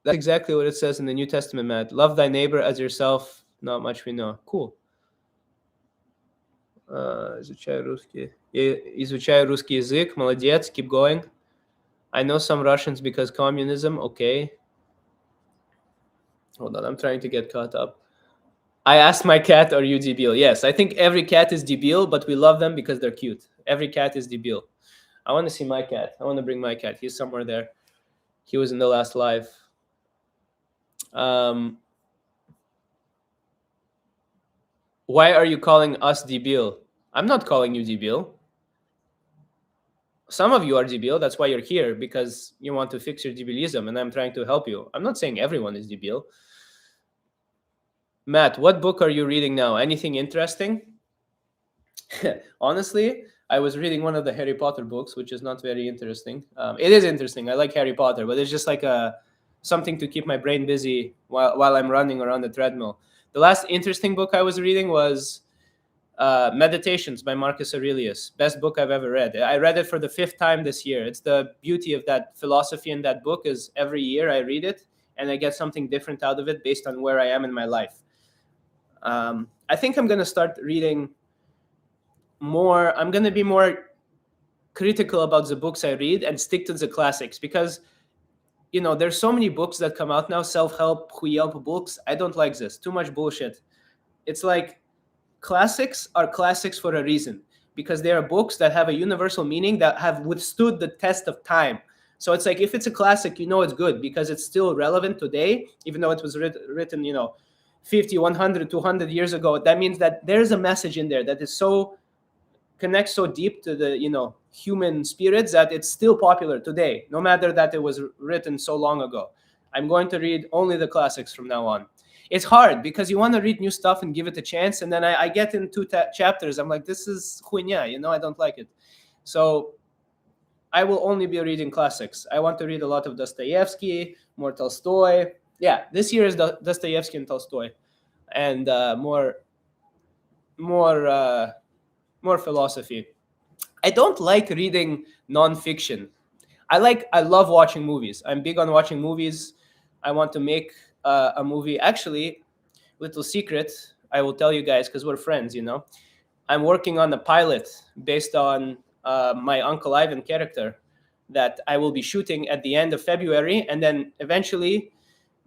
that's exactly what it says in the New Testament, Matt. Love thy neighbor as yourself. Not much we know. Cool. Изучаю русский. Изучаю русский язык. Молодец. Keep going. I know some Russians because communism. Okay. Hold on. I'm trying to get caught up. I asked my cat, are you debil? Yes, I think every cat is debil, but we love them because they're cute. Every cat is debil. I want to see my cat. I want to bring my cat. He's somewhere there. He was in the last live. Why are you calling us debil? I'm not calling you debil. Some of you are debil. That's why you're here, because you want to fix your debilism, and I'm trying to help you. I'm not saying everyone is debil. Matt, what book are you reading now? Anything interesting? Honestly, I was reading one of the Harry Potter books, which is not very interesting. It is interesting. I like Harry Potter, but it's just like something to keep my brain busy while I'm running around the treadmill. The last interesting book I was reading was Meditations by Marcus Aurelius. Best book I've ever read. I read it for the 5th time this year. It's the beauty of that philosophy in that book is every year I read it and I get something different out of it based on where I am in my life. I think I'm going to start reading more. I'm going to be more critical about the books I read and stick to the classics, because there's so many books that come out now, self-help, Huyelp books. I don't like this. Too much bullshit. It's like classics are classics for a reason, because they are books that have a universal meaning, that have withstood the test of time. So it's like, if it's a classic, it's good because it's still relevant today, even though it was written 50, 100, 200 years ago. That means that there's a message in there that is connects so deep to the human spirits that it's still popular today, no matter that it was written so long ago. I'm going to read only the classics from now on. It's hard because you want to read new stuff and give it a chance, and then I get in 2 chapters, I'm like, this is huinya, I don't like it. So I will only be reading classics. I want to read a lot of Dostoevsky, more Tolstoy. Yeah, this year is Dostoevsky and Tolstoy, and more philosophy. I don't like reading nonfiction. I love watching movies. I'm big on watching movies. I want to make a movie. Actually, little secret, I will tell you guys because we're friends, you know. I'm working on a pilot based on my Uncle Ivan character that I will be shooting at the end of February, and then eventually,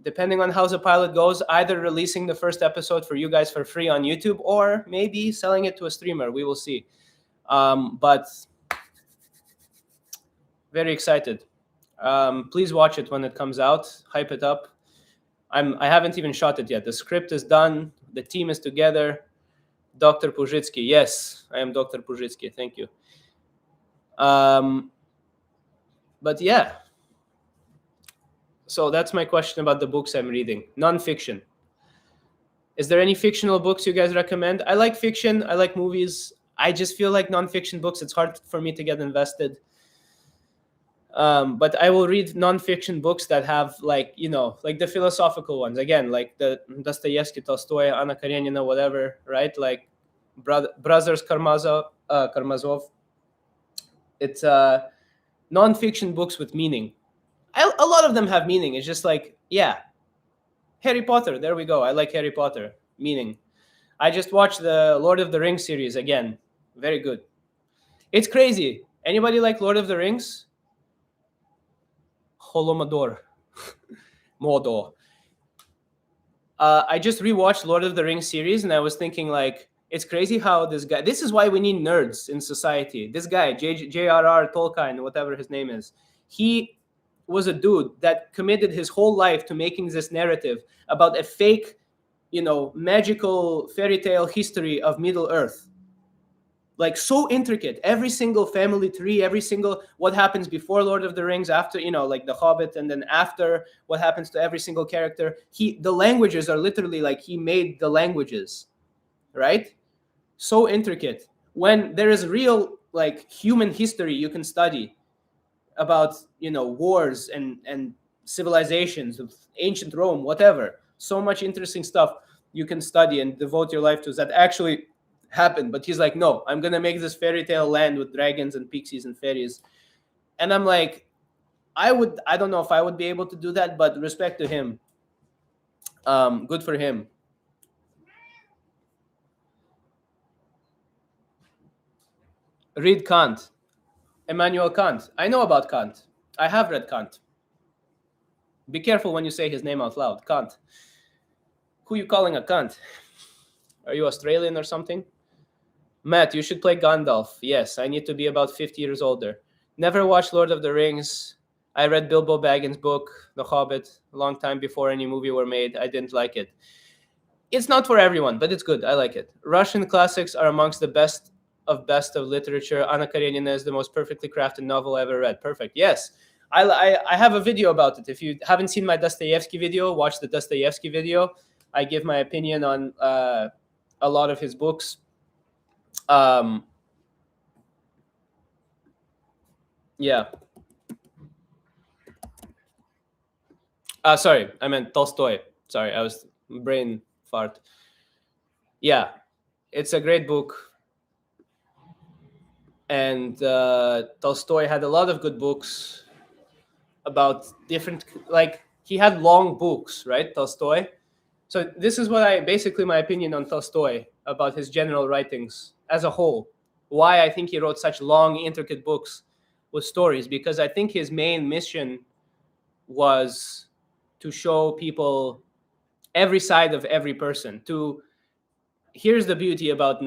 depending on how the pilot goes, either releasing the first episode for you guys for free on YouTube or maybe selling it to a streamer. We will see. But very excited. Please watch it when it comes out. Hype it up. I haven't even shot it yet. The script is done. The team is together. Dr. Puzhitsky. Yes, I am Dr. Puzhitsky. Thank you. But yeah. So that's my question about the books I'm reading. Non-fiction. Is there any fictional books you guys recommend? I like fiction. I like movies. I just feel like non-fiction books, it's hard for me to get invested. But I will read non-fiction books that have, like, you know, like the philosophical ones. Again, like the Dostoevsky, Tolstoy, Anna Karenina, whatever, right? Like Brothers Karamazov. It's non-fiction books with meaning. A lot of them have meaning. It's just like, yeah, Harry Potter. There we go. I like Harry Potter. Meaning. I just watched the Lord of the Rings series again. Very good. It's crazy. Anybody like Lord of the Rings? Holomador. Mordor. I just rewatched Lord of the Rings series, and I was thinking, like, it's crazy how this guy. This is why we need nerds in society. This guy, J.R.R. Tolkien, whatever his name is, he was a dude that committed his whole life to making this narrative about a fake, you know, magical fairy tale history of Middle Earth. Like, so intricate. Every single family tree, every single what happens before Lord of the Rings, after, you know, like the Hobbit, and then after what happens to every single character. The languages are literally like he made the languages, right? So intricate. When there is real, like, human history you can study about, you know, wars and civilizations of ancient Rome, whatever. So much interesting stuff you can study and devote your life to that actually happened. But he's like, no, I'm gonna make this fairy tale land with dragons and pixies and fairies. And I'm like, I don't know if I would be able to do that, but respect to him. Good for him. Read Kant. Immanuel Kant. I know about Kant. I have read Kant. Be careful when you say his name out loud. Kant. Who you calling a cunt? Are you Australian or something? Matt, you should play Gandalf. Yes, I need to be about 50 years older. Never watched Lord of the Rings. I read Bilbo Baggins' book, The Hobbit, a long time before any movie were made. I didn't like it. It's not for everyone, but it's good. I like it. Russian classics are amongst the best of literature. Anna Karenina is the most perfectly crafted novel I ever read. Perfect. Yes. I have a video about it. If you haven't seen my Dostoevsky video, watch the Dostoevsky video. I give my opinion on a lot of his books. Yeah. Sorry, I meant Tolstoy. Sorry, I was brain fart. Yeah, it's a great book. And Tolstoy had a lot of good books about different, like, he had long books, right, Tolstoy? So this is basically my opinion on Tolstoy, about his general writings as a whole. Why I think he wrote such long, intricate books with stories, because I think his main mission was to show people every side of every person. Here's the beauty about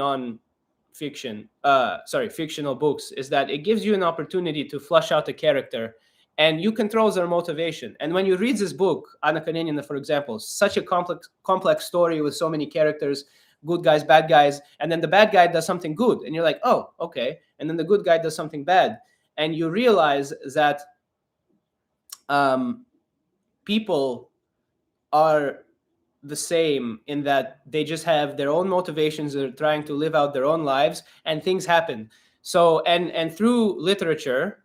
fictional books, is that it gives you an opportunity to flesh out a character, and you control their motivation. And when you read this book, Anna Karenina, for example, such a complex story with so many characters, good guys, bad guys, and then the bad guy does something good, and you're like, oh, okay. And then the good guy does something bad, and you realize that people are the same in that they just have their own motivations. They're trying to live out their own lives, and things happen. So, and through literature,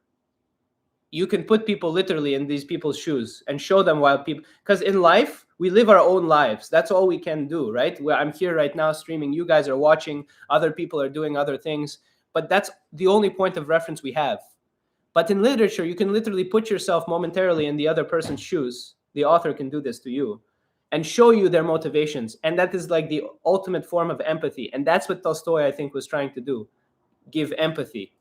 you can put people literally in these people's shoes and show them why people, because in life, we live our own lives. That's all we can do, right? I'm here right now streaming. You guys are watching. Other people are doing other things. but that's the only point of reference we have. But in literature, you can literally put yourself momentarily in the other person's shoes. The author can do this to you and show you their motivations. And that is like the ultimate form of empathy. And that's what Tolstoy, I think, was trying to do: give empathy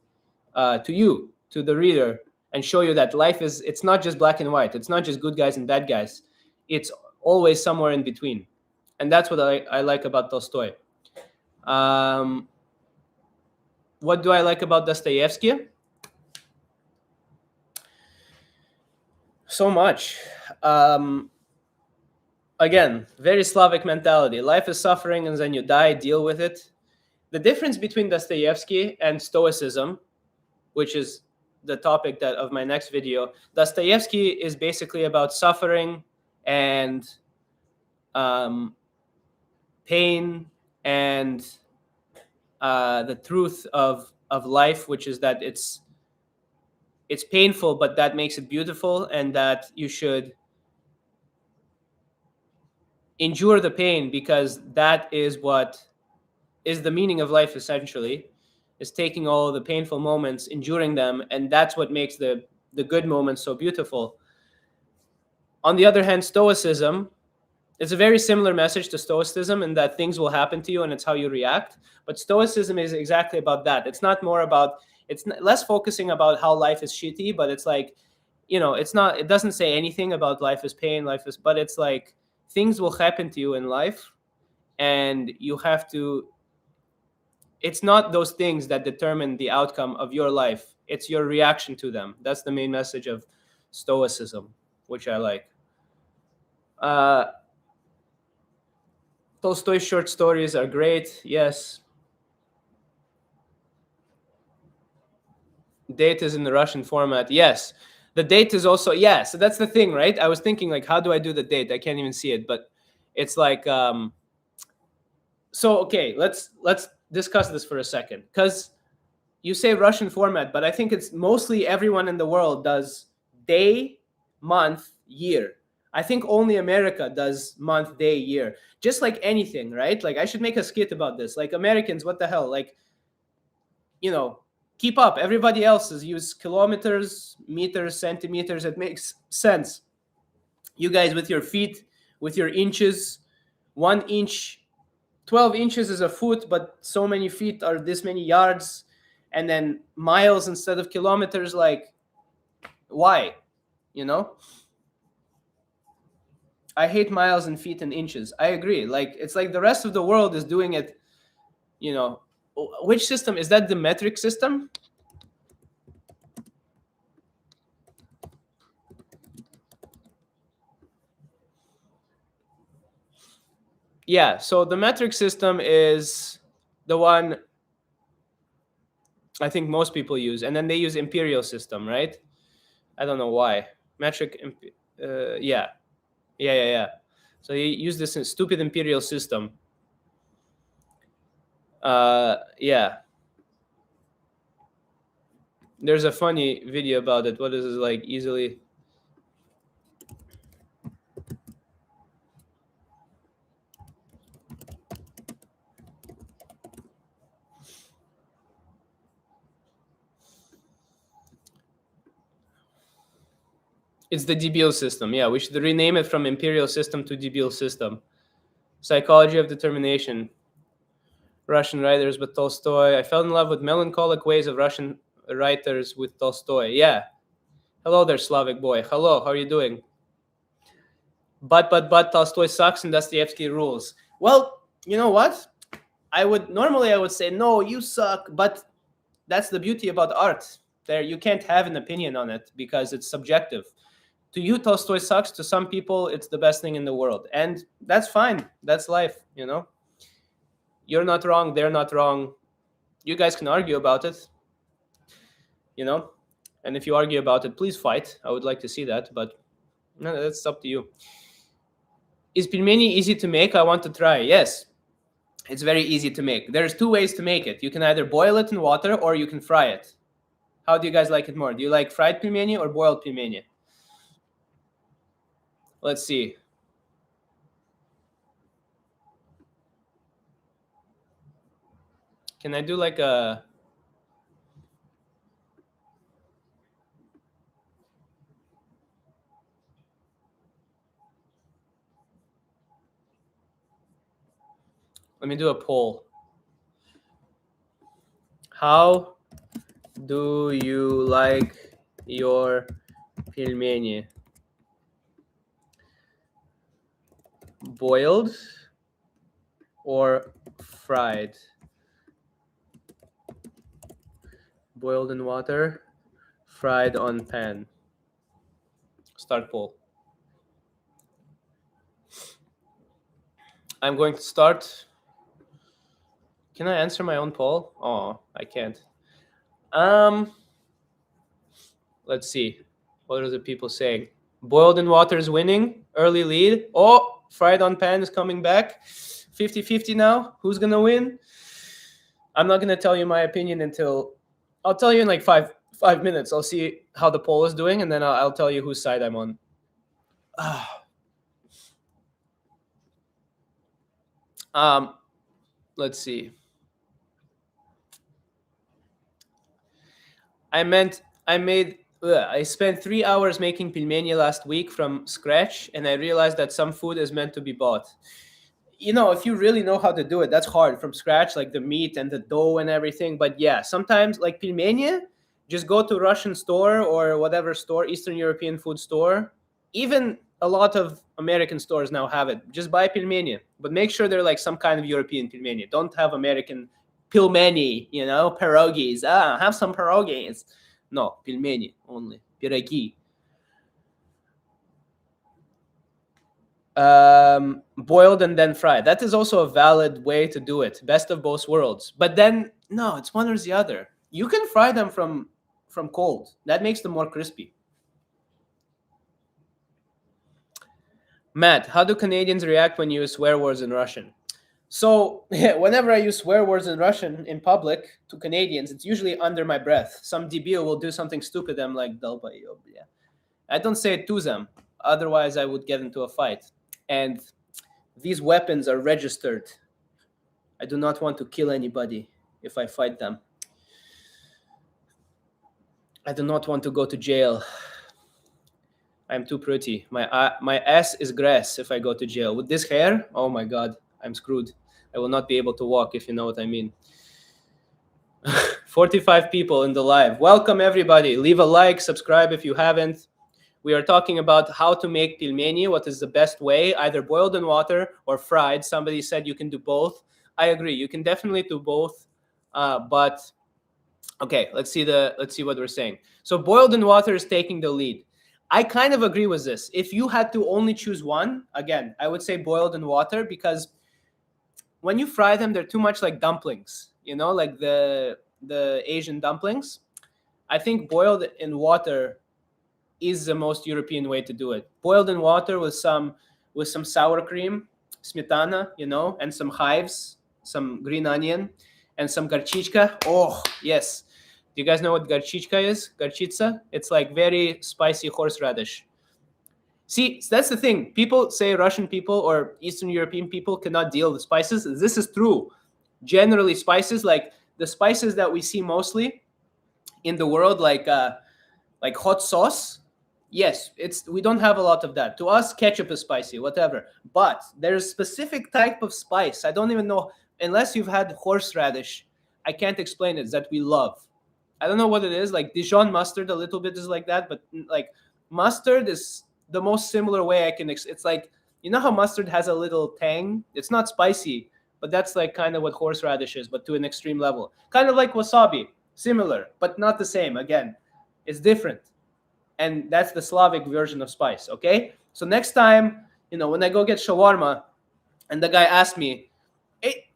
to you, to the reader, and show you that life is, it's not just black and white. It's not just good guys and bad guys. It's always somewhere in between. And that's what I like about Tolstoy. What do I like about Dostoevsky? So much. Again, very Slavic mentality. Life is suffering and then you die, deal with it. The difference between Dostoevsky and Stoicism, which is the topic of my next video, Dostoevsky is basically about suffering and pain and the truth of life, which is that it's painful, but that makes it beautiful, and that you should endure the pain because that is what is the meaning of life, essentially, is taking all the painful moments, enduring them, and that's what makes the good moments so beautiful. On the other hand, Stoicism is a very similar message to Stoicism in that things will happen to you and it's how you react. But Stoicism is exactly about that. It's not more about, it's less focusing about how life is shitty, but it's like, it's not, it doesn't say anything about life is pain, but it's like things will happen to you in life and you have to, it's not those things that determine the outcome of your life. It's your reaction to them. That's the main message of Stoicism, which I like. Tolstoy's short stories are great. Yes. Date is in the Russian format. Yes. The date is also, yeah. So that's the thing, right? I was thinking, like, how do I do the date? I can't even see it, but it's like, so, okay, let's discuss this for a second. Because you say Russian format, but I think it's mostly everyone in the world does day, month, year. I think only America does month, day, year. Just like anything, right? Like, I should make a skit about this. Like, Americans, what the hell? Like, keep up. Everybody else is use kilometers, meters, centimeters. It makes sense. You guys with your feet, with your inches, 1 inch, 12 inches is a foot, but so many feet are this many yards. And then miles instead of kilometers. Like, why? I hate miles and feet and inches. I agree. Like, it's like the rest of the world is doing it. Which system is that? The metric system? Yeah, so the metric system is the one I think most people use, and then they use imperial system, right? I don't know why. Metric, yeah. So you use this stupid imperial system. Yeah. There's a funny video about it. What is it, like, easily? It's the Debil system. Yeah, we should rename it from imperial system to Debil system. Psychology of determination. Russian writers with Tolstoy. I fell in love with melancholic ways of Russian writers with Tolstoy. Yeah. Hello there, Slavic boy. Hello, how are you doing? But Tolstoy sucks and Dostoevsky rules. Well, you know what? I would say no, you suck, but that's the beauty about art. There, you can't have an opinion on it because it's subjective. To you, Tolstoy sucks. To some people, it's the best thing in the world, and that's fine. That's life. You're not wrong. They're not wrong. You guys can argue about it. And if you argue about it, please fight. I would like to see that, but no, that's up to you. Is pelmeni easy to make? I want to try. Yes, it's very easy to make. There's 2 ways to make it. You can either boil it in water or you can fry it. How do you guys like it more? Do you like fried pelmeni or boiled pelmeni? Let's see. Can I do like a Let me do a poll. How do you like your pelmeni? Boiled or fried? Boiled in water, fried on pan. Start poll. I'm going to start. Can I answer my own poll? Oh, I can't. Let's see. What are the people saying? Boiled in water is winning. Early lead. Oh, fried on pan is coming back. 50-50 now. Who's going to win? I'm not going to tell you my opinion until I'll tell you in like five minutes. I'll see how the poll is doing, and then I'll tell you whose side I'm on. Let's see. I spent 3 hours making pelmeni last week from scratch, and I realized that some food is meant to be bought. You know, if you really know how to do it, that's hard from scratch, like the meat and the dough and everything. But yeah, sometimes like pelmeni, just go to Russian store or whatever store, Eastern European food store. Even a lot of American stores now have it. Just buy pelmeni, but make sure they're like some kind of European pelmeni. Don't have American pilmeni, you know, pierogies. Have some pierogies. No, pelmeni only. Pirogi. Boiled and then fried. That is also a valid way to do it. Best of both worlds. But then, no, it's one or the other. You can fry them from cold. That makes them more crispy. Matt, how do Canadians react when you use swear words in Russian? So whenever I use swear words in Russian in public to Canadians, it's usually under my breath. Some debil will do something stupid. I'm like, "Долбоёб, bля." I don't say it to them. Otherwise, I would get into a fight. And these weapons are registered. I do not want to kill anybody if I fight them. I do not want to go to jail. I'm too pretty. My ass is grass if I go to jail. With this hair, oh my God, I'm screwed. I will not be able to walk, if you know what I mean. 45 people in the live. Welcome, everybody. Leave a like, subscribe if you haven't. We are talking about how to make pelmeni, what is the best way, either boiled in water or fried. Somebody said you can do both. I agree. You can definitely do both. But okay, let's see what we're saying. So boiled in water is taking the lead. I kind of agree with this. If you had to only choose one, again, I would say boiled in water, because when you fry them, they're too much like dumplings, you know, like the Asian dumplings. I think boiled in water is the most European way to do it. Boiled in water with some sour cream, smetana, you know, and some chives, some green onion, and some garchichka. Oh, yes. Do you guys know what garchichka is? Garchitsa? It's like very spicy horseradish. See, that's the thing. People say Russian people or Eastern European people cannot deal with spices. This is true. Generally, spices, like the spices that we see mostly in the world, like hot sauce, yes, we don't have a lot of that. To us, ketchup is spicy, whatever. But there's a specific type of spice. I don't even know, unless you've had horseradish, I can't explain it, that we love. I don't know what it is. Like Dijon mustard, a little bit is like that, but like mustard is the most similar way I can. It's like, you know how mustard has a little tang? It's not spicy, but that's like kind of what horseradish is, but to an extreme level. Kind of like wasabi, similar, but not the same. Again, it's different. And that's the Slavic version of spice, okay? So next time, you know, when I go get shawarma and the guy asks me, hey,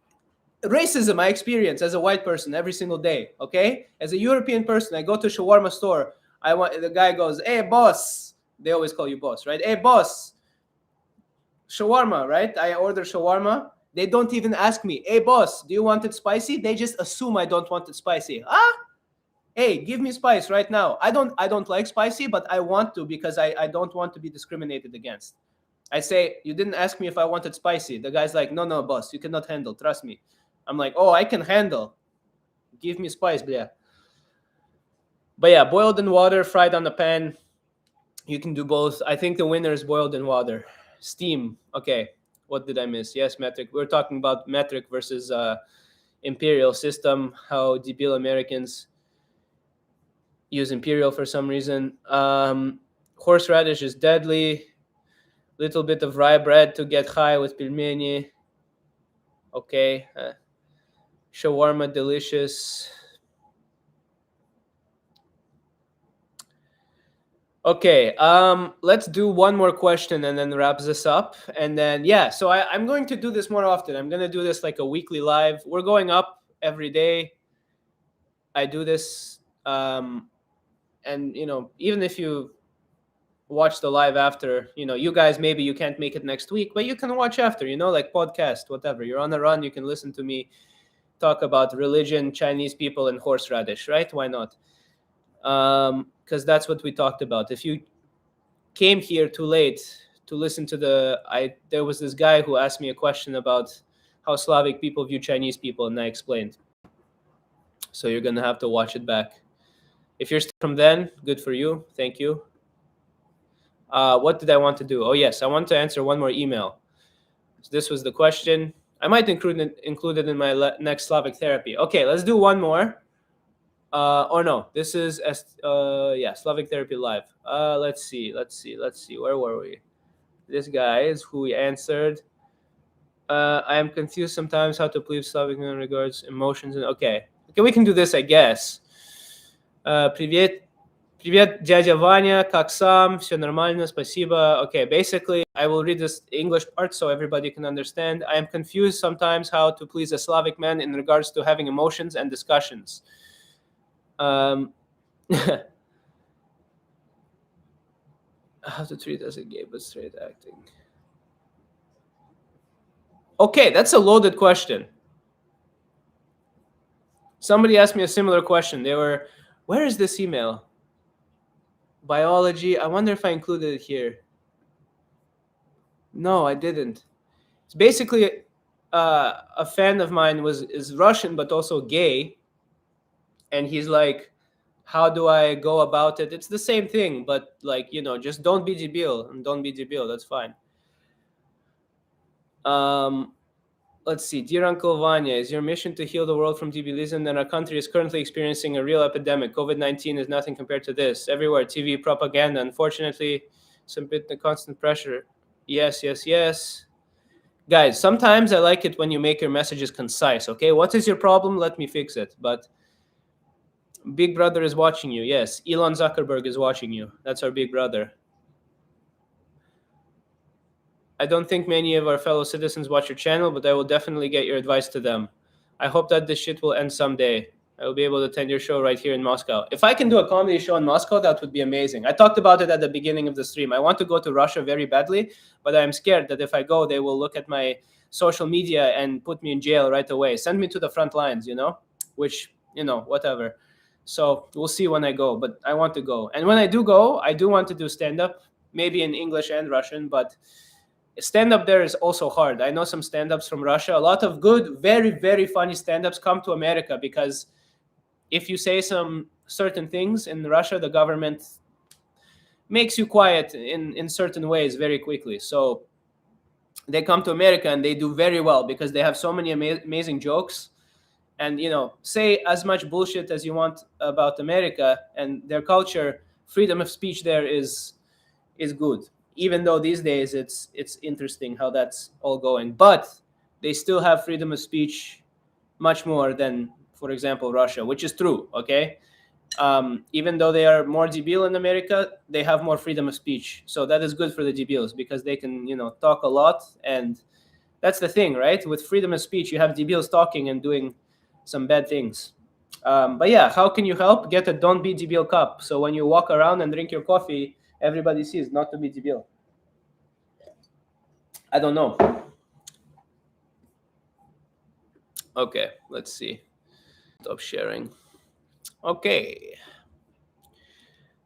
racism I experience as a white person every single day, okay? As a European person, I go to a shawarma store, the guy goes, hey, boss. They always call you boss, right? Hey, boss, shawarma, right? I order shawarma. They don't even ask me, hey, boss, do you want it spicy? They just assume I don't want it spicy. Hey, give me spice right now. I don't like spicy, but I want to, because I don't want to be discriminated against. I say, you didn't ask me if I wanted spicy. The guy's like, no, boss, you cannot handle. Trust me. I'm like, oh, I can handle. Give me spice, blah. But yeah, boiled in water, fried on the pan. You can do both. I think the winner is boiled in water. Steam. Okay. What did I miss? Yes, metric. We're talking about metric versus imperial system, how debil Americans use imperial for some reason. Horseradish is deadly. Little bit of rye bread to get high with pilmeni. Okay. Shawarma, delicious. Okay, let's do one more question and then wrap this up. And then, yeah, so I'm going to do this more often. I'm going to do this like a weekly live. We're going up every day. I do this. And, even if you watch the live after, you guys, maybe you can't make it next week, but you can watch after, like podcast, whatever. You're on a run, you can listen to me talk about religion, Chinese people, and horseradish, right? Why not? Because that's what we talked about. If you came here too late to listen to there was this guy who asked me a question about how Slavic people view Chinese people, and I explained. So you're gonna have to watch it back. If you're still from then, good for you. Thank you. What did I want to do? Oh yes, I want to answer one more email. So this was the question. I might include it in my next Slavic therapy. Okay, let's do one more. Or no, this is Slavic therapy live. Let's see. Where were we? This guy is who we answered. I am confused sometimes how to please Slavic in regards emotions and okay, we can do this, I guess. Привет, дядя Ваня, как сам? Все нормально, спасибо. Okay, basically, I will read this English part so everybody can understand. I am confused sometimes how to please a Slavic man in regards to having emotions and discussions. How to treat as a gay but straight acting. Okay, that's a loaded question. Somebody asked me a similar question. Where is this email? Biology. I wonder if I included it here. No, I didn't. It's basically a fan of mine is Russian but also gay, and he's like, how do I go about it? It's the same thing, but like, just don't be debil, and don't be debil. That's fine. Let's see. Dear Uncle Vanya, is your mission to heal the world from debilism? And our country is currently experiencing a real epidemic. COVID-19 is nothing compared to this. Everywhere, TV, propaganda. Unfortunately, some bit the constant pressure. Yes. Guys, sometimes I like it when you make your messages concise, okay? What is your problem? Let me fix it. But Big Brother is watching you. Yes, Elon Zuckerberg is watching you. That's our big brother. I don't think many of our fellow citizens watch your channel, but I will definitely get your advice to them. I hope that this shit will end someday. I will be able to attend your show right here in Moscow. If I can do a comedy show in Moscow, that would be amazing. I talked about it at the beginning of the stream. I want to go to Russia very badly, but I'm scared that if I go, they will look at my social media and put me in jail right away. Send me to the front lines, which, whatever. So we'll see when I go, but I want to go. And when I do go, I do want to do stand-up, maybe in English and Russian, but stand-up there is also hard. I know some stand-ups from Russia. A lot of good, very, very funny stand-ups come to America because if you say some certain things in Russia, the government makes you quiet in certain ways very quickly. So they come to America and they do very well because they have so many amazing jokes. And, say as much bullshit as you want about America and their culture. Freedom of speech there is good. Even though these days it's interesting how that's all going. But they still have freedom of speech much more than, for example, Russia, which is true, okay? Even though they are more debil in America, they have more freedom of speech. So that is good for the debils because they can, talk a lot. And that's the thing, right? With freedom of speech, you have debils talking and doing some bad things. But yeah, how can you help? Get a Don't Be Debil cup. So when you walk around and drink your coffee, everybody sees not to be debil. I don't know. Okay, let's see. Stop sharing. Okay.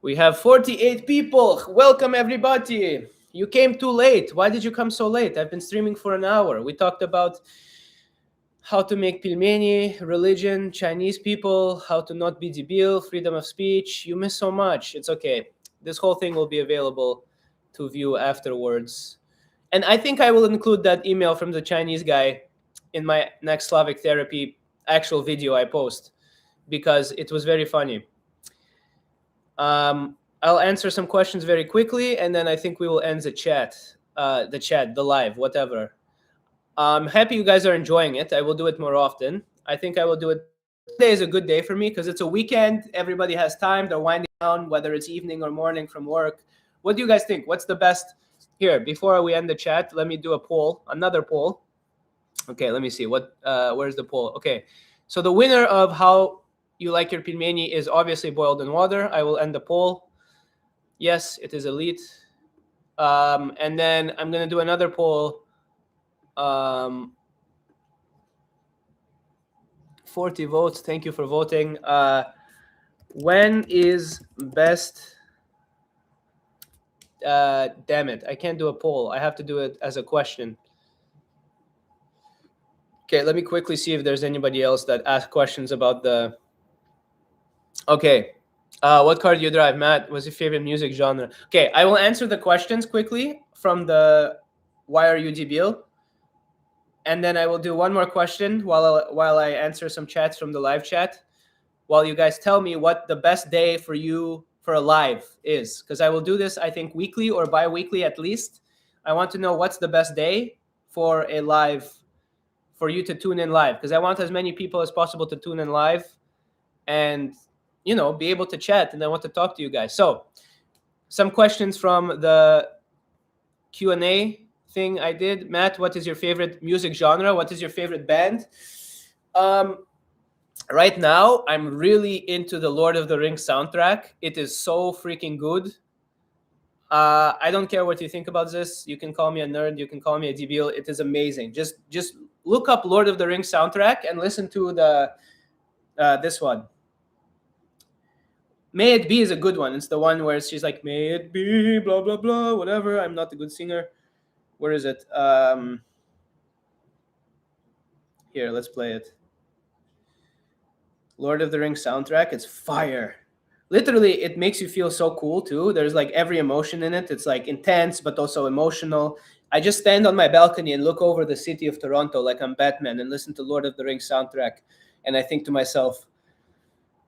We have 48 people. Welcome, everybody. You came too late. Why did you come so late? I've been streaming for an hour. We talked about how to make pilmeni, religion, Chinese people, how to not be debil, freedom of speech. You missed so much. It's okay. This whole thing will be available to view afterwards. And I think I will include that email from the Chinese guy in my next Slavic therapy actual video I post, because it was very funny. I'll answer some questions very quickly, and then I think we will end the chat, the live, whatever. I'm happy you guys are enjoying it. I will do it more often. I think I will do it. Today is a good day for me because it's a weekend. Everybody has time. They're winding down, whether it's evening or morning from work. What do you guys think? What's the best? Here, before we end the chat, let me do a poll, another poll. Okay, let me see. Where's the poll? Okay, so the winner of how you like your pelmeni is obviously boiled in water. I will end the poll. Yes, it is elite. And then I'm going to do another poll. 40 votes. Thank you for voting. When is best? Damn it. I can't do a poll. I have to do it as a question. Okay, let me quickly see if there's anybody else that asked questions about the... Okay. What car do you drive, Matt? What's your favorite music genre? Okay, I will answer the questions quickly from the Why Are You Debil? And then I will do one more question while I answer some chats from the live chat, while you guys tell me what the best day for you for a live is. Because I will do this, I think, weekly or bi-weekly at least. I want to know what's the best day for a live, for you to tune in live. Because I want as many people as possible to tune in live and, you know, be able to chat. And I want to talk to you guys. So some questions from the Q&A thing I did. Matt, what is your favorite music genre? What is your favorite band? Right now, I'm really into the Lord of the Rings soundtrack. It is so freaking good. I don't care what you think about this. You can call me a nerd. You can call me a debil. It is amazing. Just look up Lord of the Rings soundtrack and listen to the this one. May It Be is a good one. It's the one where she's like, may it be, blah, blah, blah, whatever. I'm not a good singer. Where is it? Here, let's play it. Lord of the Rings soundtrack. It's fire. Literally, it makes you feel so cool too. There's like every emotion in it. It's like intense, but also emotional. I just stand on my balcony and look over the city of Toronto like I'm Batman and listen to Lord of the Rings soundtrack. And I think to myself,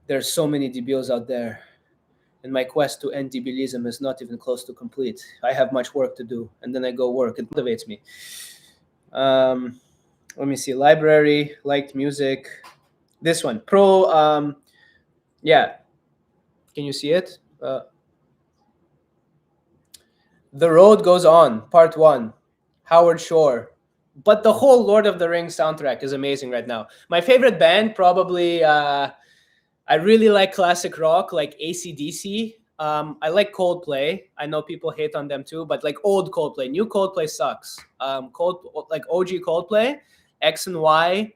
there's so many debils out there. And my quest to end debilism is not even close to complete. I have much work to do. And then I go work. It motivates me. Let me see. Library, liked music. This one. Pro, yeah. Can you see it? The Road Goes On, Part 1. Howard Shore. But the whole Lord of the Rings soundtrack is amazing right now. My favorite band, probably... I really like classic rock, like AC/DC. I like Coldplay. I know people hate on them too, but like old Coldplay. New Coldplay sucks. Like OG Coldplay, X and Y.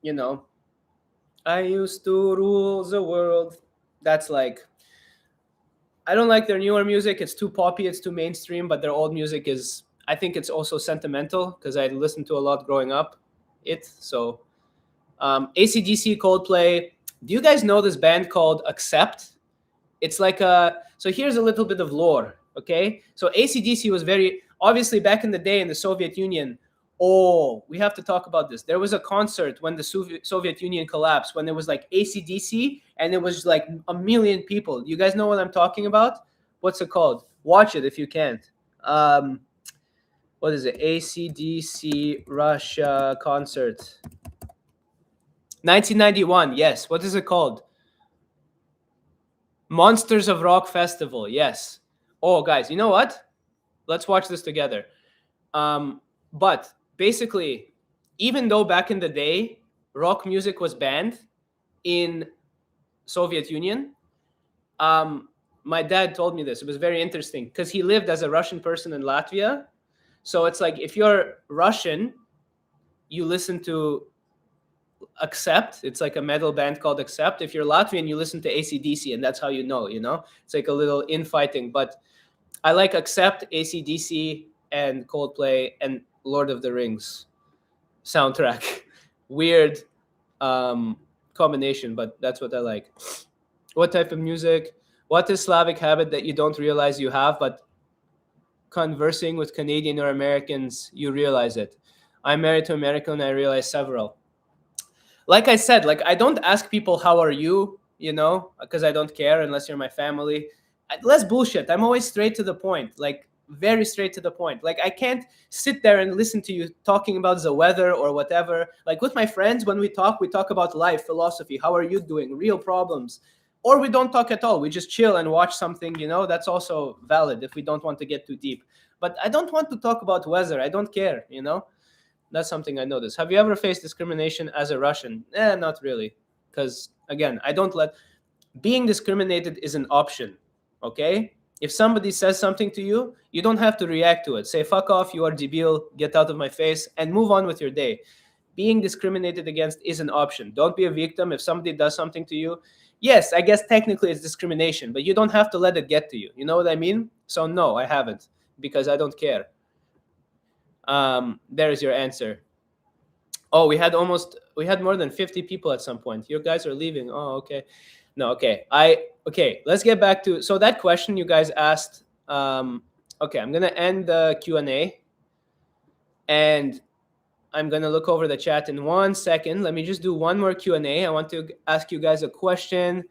You know, I used to rule the world. That's like... I don't like their newer music. It's too poppy. It's too mainstream. But their old music is... I think it's also sentimental because I listened to a lot growing up. So... AC/DC, Coldplay. Do you guys know this band called Accept? It's like so here's a little bit of lore, okay? So AC/DC was very... Obviously, back in the day in the Soviet Union, we have to talk about this. There was a concert when the Soviet Union collapsed, when it was like AC/DC, and it was like a million people. You guys know what I'm talking about? What's it called? Watch it if you can't. What is it? AC/DC Russia concert. 1991, yes. What is it called? Monsters of Rock Festival, yes. Oh, guys, you know what? Let's watch this together. But basically, even though back in the day, rock music was banned in Soviet Union, my dad told me this. It was very interesting because he lived as a Russian person in Latvia. So it's like if you're Russian, you listen to Accept. It's like a metal band called Accept. If you're Latvian, you listen to AC/DC, and that's how you know. It's like a little infighting. But I like Accept, AC/DC, and Coldplay, and Lord of the Rings soundtrack. Weird combination, but that's what I like. What type of music? What is Slavic habit that you don't realize you have? But conversing with Canadian or Americans, you realize it. I'm married to American, and I realize several. Like I said, like I don't ask people how are you, because I don't care unless you're my family. Less bullshit. I'm always straight to the point, like very straight to the point. Like I can't sit there and listen to you talking about the weather or whatever. Like with my friends, when we talk about life, philosophy, how are you doing, real problems. Or we don't talk at all. We just chill and watch something, that's also valid if we don't want to get too deep. But I don't want to talk about weather. I don't care. That's something I noticed. Have you ever faced discrimination as a Russian? Not really. Because, again, I don't let... Being discriminated is an option, okay? If somebody says something to you, you don't have to react to it. Say, fuck off, you are debil, get out of my face, and move on with your day. Being discriminated against is an option. Don't be a victim. If somebody does something to you, yes, I guess technically it's discrimination, but you don't have to let it get to you. You know what I mean? So no, I haven't, because I don't care. There is your answer. Oh, we had more than 50 people at some point. You guys are leaving. Oh, okay. No, okay. Okay, let's get back to, so that question you guys asked. Okay, I'm gonna end the Q&A, and I'm gonna look over the chat in 1 second. Let me just do one more Q&A. I want to ask you guys a question.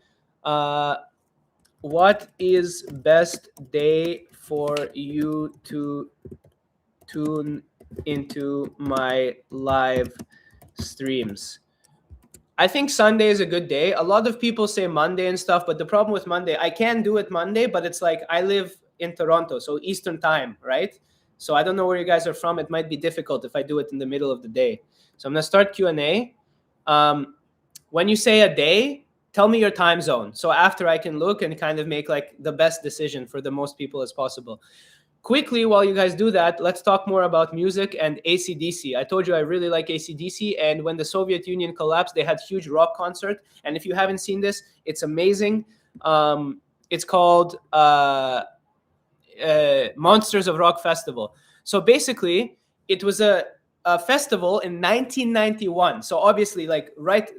What is best day for you to tune into my live streams? I think Sunday is a good day. A lot of people say Monday and stuff, but the problem with Monday, I can do it Monday, but it's like I live in Toronto, so Eastern time, right? So I don't know where you guys are from. It might be difficult if I do it in the middle of the day. So I'm gonna start Q&A. When you say a day, tell me your time zone. So after I can look and kind of make like the best decision for the most people as possible. Quickly, while you guys do that, let's talk more about music and AC/DC. I told you I really like AC/DC, and when the Soviet Union collapsed, they had huge rock concert. And if you haven't seen this, it's amazing. It's called Monsters of Rock Festival. So basically, it was a festival in 1991. So obviously,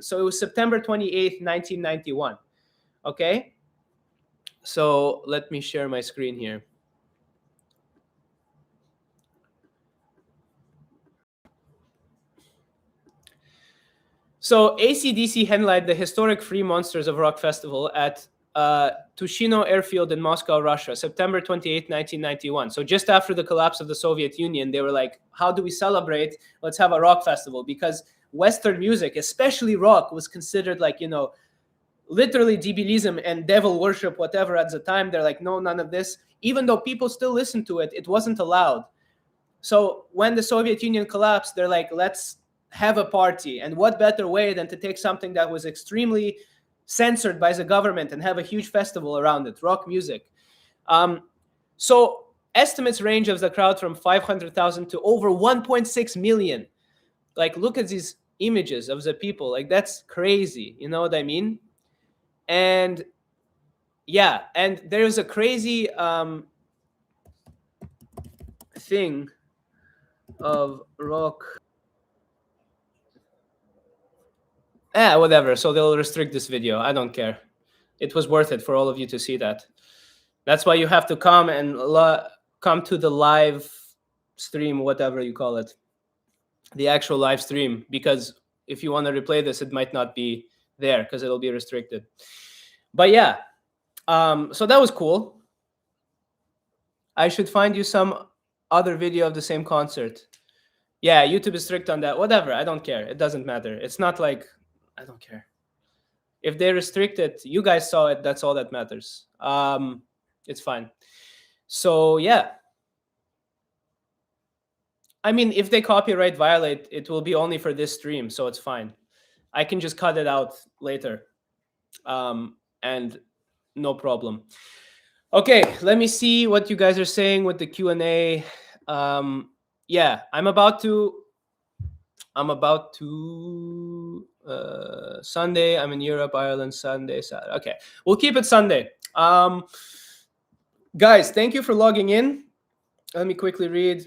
so it was September 28th, 1991. Okay? So let me share my screen here. So AC/DC headlined the historic Free Monsters of Rock Festival at Tushino Airfield in Moscow, Russia, September 28, 1991. So just after the collapse of the Soviet Union, they were like, how do we celebrate? Let's have a rock festival. Because Western music, especially rock, was considered like, literally debilism and devil worship, whatever at the time. They're like, no, none of this. Even though people still listened to it, it wasn't allowed. So when the Soviet Union collapsed, they're like, let's have a party. And what better way than to take something that was extremely censored by the government and have a huge festival around it, rock music. So estimates range of the crowd from 500,000 to over 1.6 million. Like, look at these images of the people. Like, that's crazy. You know what I mean? And yeah, and there's a crazy thing of rock. Whatever. So they'll restrict this video. I don't care. It was worth it for all of you to see that. That's why you have to come and come to the live stream, whatever you call it, the actual live stream, because if you want to replay this, it might not be there because it'll be restricted. But yeah, so that was cool. I should find you some other video of the same concert. Yeah, YouTube is strict on that. Whatever, I don't care. It doesn't matter. It's not like, I don't care. If they restrict it, you guys saw it. That's all that matters. It's fine. So yeah. I mean, if they copyright violate, it will be only for this stream, so it's fine. I can just cut it out later. And no problem. Okay, let me see what you guys are saying with the Q&A. Yeah, I'm about to Sunday. I'm in Europe, Ireland, Sunday, Saturday. Okay, we'll keep it Sunday. Guys, thank you for logging in. Let me quickly read.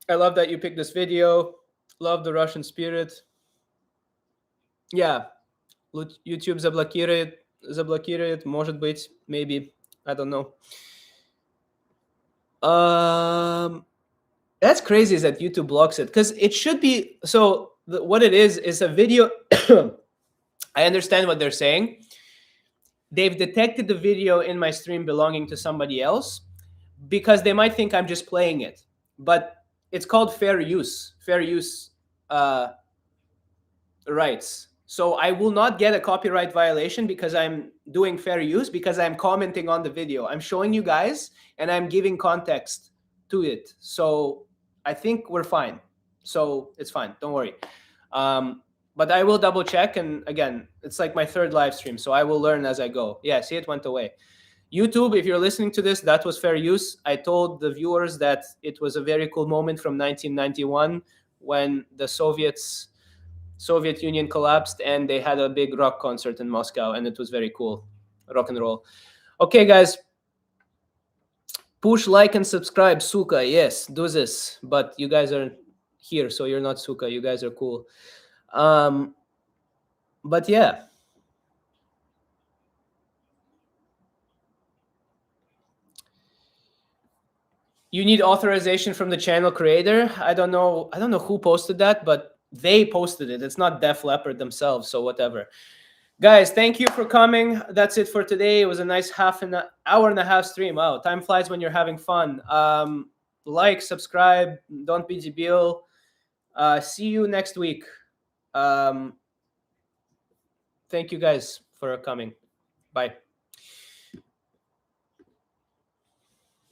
I love that you picked this video. Love the Russian spirit. Yeah, YouTube заблокирует, может быть, maybe, I don't know. That's crazy is that YouTube blocks it, because it should be. So what it is a video. I understand what they're saying. They've detected the video in my stream belonging to somebody else, because they might think I'm just playing it. But it's called fair use. Fair use rights. So I will not get a copyright violation because I'm doing fair use, because I'm commenting on the video. I'm showing you guys and I'm giving context to it. So I think we're fine. So it's fine. Don't worry. But I will double check. And again, it's like my third live stream, so I will learn as I go. Yeah, see, it went away. YouTube, if you're listening to this, that was fair use. I told the viewers that it was a very cool moment from 1991 when the Soviet Union collapsed and they had a big rock concert in Moscow, and it was very cool. Rock and roll. Okay, guys. Push like and subscribe, suka. Yes, do this. But you guys are here, so you're not suka. You guys are cool. But yeah. You need authorization from the channel creator. I don't know who posted that, but they posted it. It's not Def Leppard themselves, so whatever. Guys, thank you for coming. That's it for today. It was a nice hour and a half stream. Wow, time flies when you're having fun. Like, subscribe, don't be debil. See you next week. Thank you guys for coming. Bye.